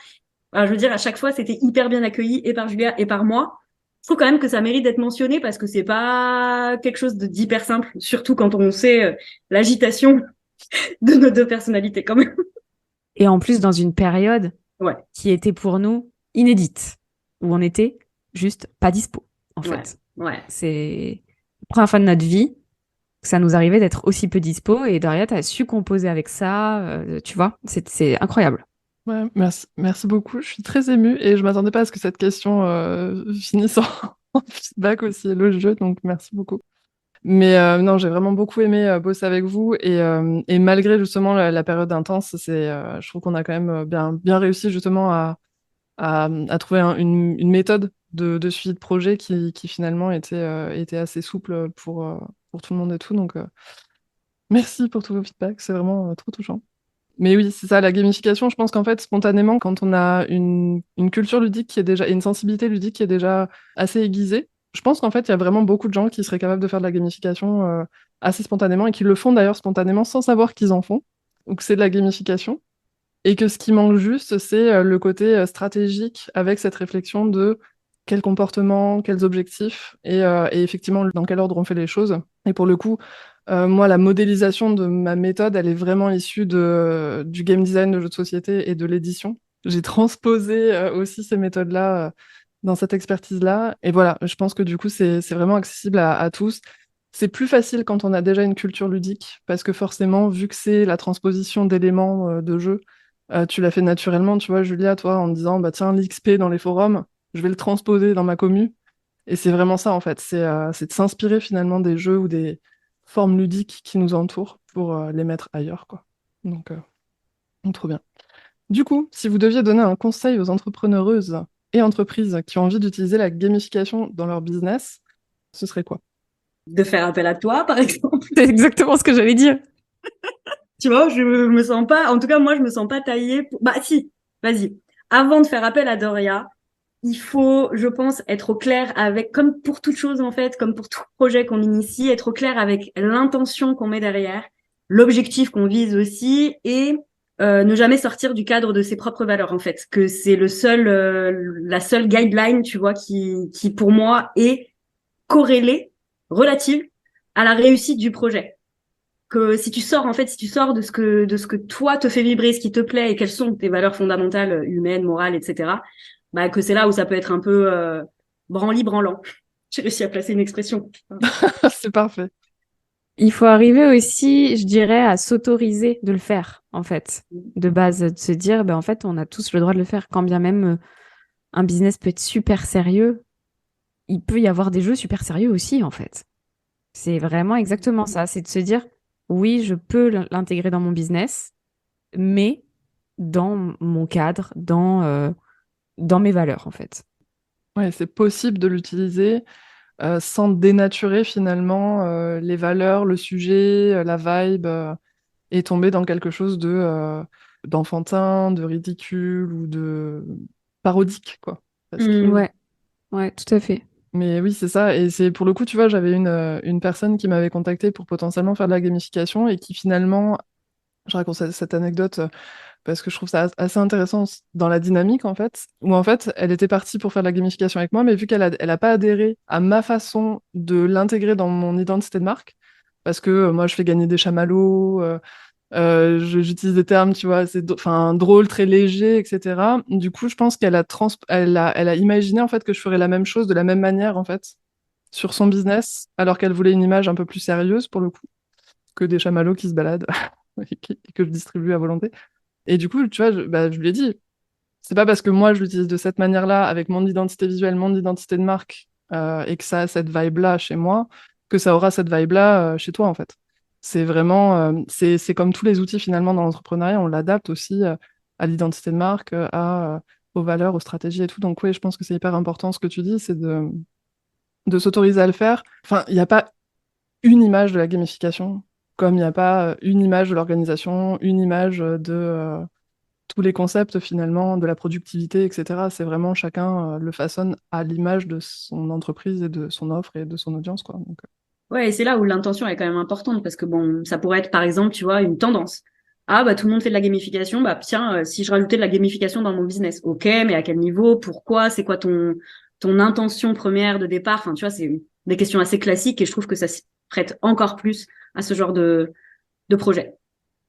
alors, je veux dire, à chaque fois, c'était hyper bien accueilli et par Julia et par moi. Je trouve quand même que ça mérite d'être mentionné parce que c'est pas quelque chose d'hyper simple, surtout quand on sait l'agitation de nos deux personnalités quand même. Et en plus, dans une période Ouais, qui était pour nous inédite, où on était juste pas dispo, en ouais, fait. ouais. C'est la première fois de notre vie que ça nous arrivait d'être aussi peu dispo et Doria, t'as su composer avec ça, tu vois, c'est incroyable. Ouais, merci beaucoup. Je suis très émue et je m'attendais pas à ce que cette question finisse en feedback aussi élogieux, donc merci beaucoup. Mais non, j'ai vraiment beaucoup aimé bosser avec vous et malgré justement la période intense, je trouve qu'on a quand même bien réussi justement à trouver une méthode de suivi de projet qui finalement était assez souple pour tout le monde et tout. Donc merci pour tous vos feedbacks, c'est vraiment trop touchant. Mais oui, c'est ça, la gamification, je pense qu'en fait, spontanément, quand on a une culture ludique qui est déjà, et une sensibilité ludique qui est déjà assez aiguisée, je pense qu'en fait, il y a vraiment beaucoup de gens qui seraient capables de faire de la gamification assez spontanément et qui le font d'ailleurs spontanément sans savoir qu'ils en font, ou que c'est de la gamification. Et que ce qui manque juste, c'est le côté stratégique avec cette réflexion de quel comportement, quels objectifs et effectivement dans quel ordre on fait les choses. Et pour le coup, moi, la modélisation de ma méthode, elle est vraiment issue du game design de jeux de société et de l'édition. J'ai transposé aussi ces méthodes-là dans cette expertise-là. Et voilà, je pense que du coup, c'est vraiment accessible à tous. C'est plus facile quand on a déjà une culture ludique, parce que forcément, vu que c'est la transposition d'éléments de jeu, tu l'as fait naturellement, tu vois, Julia, toi, en me disant, bah tiens, l'XP dans les forums, je vais le transposer dans ma commu. Et c'est vraiment ça, en fait. C'est de s'inspirer finalement des jeux ou des formes ludiques qui nous entourent pour les mettre ailleurs, quoi. Donc, trop bien. Du coup, si vous deviez donner un conseil aux entrepreneureuses et entreprises qui ont envie d'utiliser la gamification dans leur business, ce serait quoi? De faire appel à toi, par exemple. C'est exactement ce que j'allais dire. Tu vois, je me sens pas, en tout cas, moi, je me sens pas taillée pour... Bah, si, vas-y. Avant de faire appel à Doria, il faut, je pense, être au clair avec, comme pour toute chose, en fait, comme pour tout projet qu'on initie, être au clair avec l'intention qu'on met derrière, l'objectif qu'on vise aussi, et ne jamais sortir du cadre de ses propres valeurs, en fait. Que c'est la seule guideline, tu vois, qui pour moi est corrélée, relative à la réussite du projet. Que si tu sors, en fait, si tu sors de ce que toi te fait vibrer, ce qui te plaît et quelles sont tes valeurs fondamentales, humaines, morales, etc., bah, que c'est là où ça peut être un peu branli-branlant. J'ai réussi à placer une expression. C'est parfait. Il faut arriver aussi, je dirais, à s'autoriser de le faire, en fait, de base, de se dire, ben, en fait, on a tous le droit de le faire, quand bien même un business peut être super sérieux, il peut y avoir des jeux super sérieux aussi, en fait. C'est vraiment exactement ça, c'est de se dire, oui, je peux l'intégrer dans mon business, mais dans mon cadre, dans mes valeurs, en fait. Ouais, c'est possible de l'utiliser sans dénaturer finalement les valeurs, le sujet, la vibe, et tomber dans quelque chose d'enfantin, de ridicule ou de parodique, quoi. Parce que... Mm. Ouais, ouais, tout à fait. Mais oui, c'est ça. Et c'est pour le coup, tu vois, j'avais une personne qui m'avait contacté pour potentiellement faire de la gamification et qui finalement, je raconte cette anecdote parce que je trouve ça assez intéressant dans la dynamique, en fait, où en fait, elle était partie pour faire de la gamification avec moi, mais vu elle a pas adhéré à ma façon de l'intégrer dans mon identité de marque, parce que moi, je fais gagner des chamallows, j'utilise des termes, tu vois, enfin, drôle, très léger, etc. Du coup, je pense elle a imaginé, en fait, que je ferais la même chose de la même manière, en fait, sur son business, alors qu'elle voulait une image un peu plus sérieuse, pour le coup, que des chamallows qui se baladent et que je distribue à volonté. Et du coup, tu vois, je lui ai dit, c'est pas parce que moi je l'utilise de cette manière-là, avec mon identité visuelle, mon identité de marque, et que ça a cette vibe-là chez moi, que ça aura cette vibe-là chez toi, en fait. C'est vraiment, c'est comme tous les outils finalement dans l'entrepreneuriat, on l'adapte aussi à l'identité de marque, aux valeurs, aux stratégies et tout. Donc oui, je pense que c'est hyper important ce que tu dis, c'est de s'autoriser à le faire. Enfin, il n'y a pas une image de la gamification, comme il n'y a pas une image de l'organisation, une image de tous les concepts finalement, de la productivité, etc. C'est vraiment chacun le façonne à l'image de son entreprise et de son offre et de son audience, quoi. Donc, Ouais, et c'est là où l'intention est quand même importante parce que bon, ça pourrait être par exemple, tu vois, une tendance. Ah bah tout le monde fait de la gamification, bah tiens, si je rajoutais de la gamification dans mon business, ok, mais à quel niveau, pourquoi, c'est quoi ton intention première de départ? Enfin, tu vois, c'est des questions assez classiques et je trouve que ça se prête encore plus à ce genre de projet.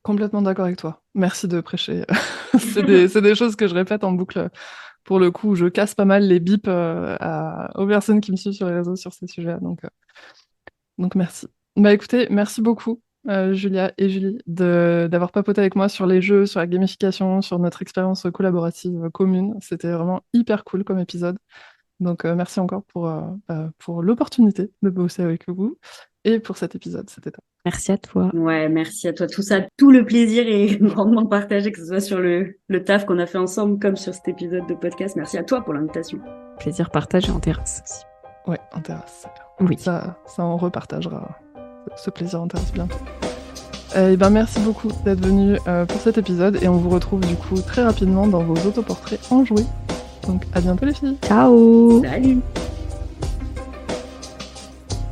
complètement d'accord avec toi. Merci de prêcher. C'est des choses que je répète en boucle. Pour le coup, je casse pas mal les bips aux personnes qui me suivent sur les réseaux sur ces sujets. Donc merci. Bah écoutez, merci beaucoup, Julia et Julie, d'avoir papoté avec moi sur les jeux, sur la gamification, sur notre expérience collaborative commune. C'était vraiment hyper cool comme épisode. Donc merci encore pour l'opportunité de bosser avec vous et pour cet épisode. C'était top. Merci à toi. Ouais, merci à toi. Tout ça, tout le plaisir est grandement partagé, que ce soit sur le taf qu'on a fait ensemble comme sur cet épisode de podcast. Merci à toi pour l'invitation. Plaisir partagé en terrasse aussi. Ouais, en terrasse. Oui. Ça on repartagera ce plaisir en terrasse bientôt. Et ben merci beaucoup d'être venu pour cet épisode et on vous retrouve du coup très rapidement dans vos autoportraits enjoués. Donc à bientôt les filles. Ciao. Salut.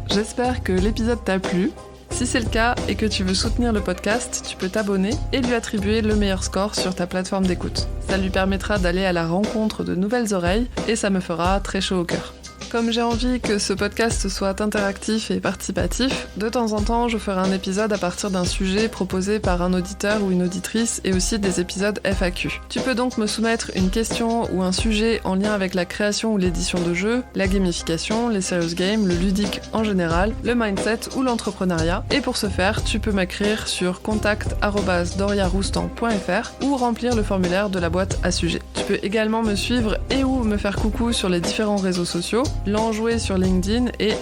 J'espère que l'épisode t'a plu. Si c'est le cas et que tu veux soutenir le podcast, tu peux t'abonner et lui attribuer le meilleur score sur ta plateforme d'écoute. Ça lui permettra d'aller à la rencontre de nouvelles oreilles et ça me fera très chaud au cœur. Comme j'ai envie que ce podcast soit interactif et participatif, de temps en temps je ferai un épisode à partir d'un sujet proposé par un auditeur ou une auditrice et aussi des épisodes FAQ. Tu peux donc me soumettre une question ou un sujet en lien avec la création ou l'édition de jeux, la gamification, les serious games, le ludique en général, le mindset ou l'entrepreneuriat. Et pour ce faire, tu peux m'écrire sur contact@doriaroustan.fr ou remplir le formulaire de la boîte à sujet. Tu peux également me suivre et ou me faire coucou sur les différents réseaux sociaux, l'enjoué sur LinkedIn et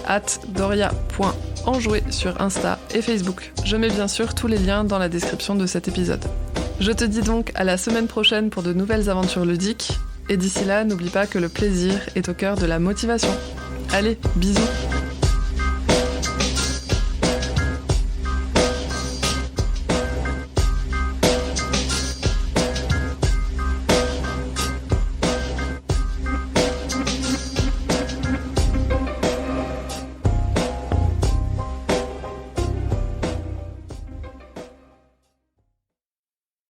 @doria.enjoué sur Insta et Facebook. Je mets bien sûr tous les liens dans la description de cet épisode. Je te dis donc à la semaine prochaine pour de nouvelles aventures ludiques, et d'ici là, n'oublie pas que le plaisir est au cœur de la motivation. Allez, bisous!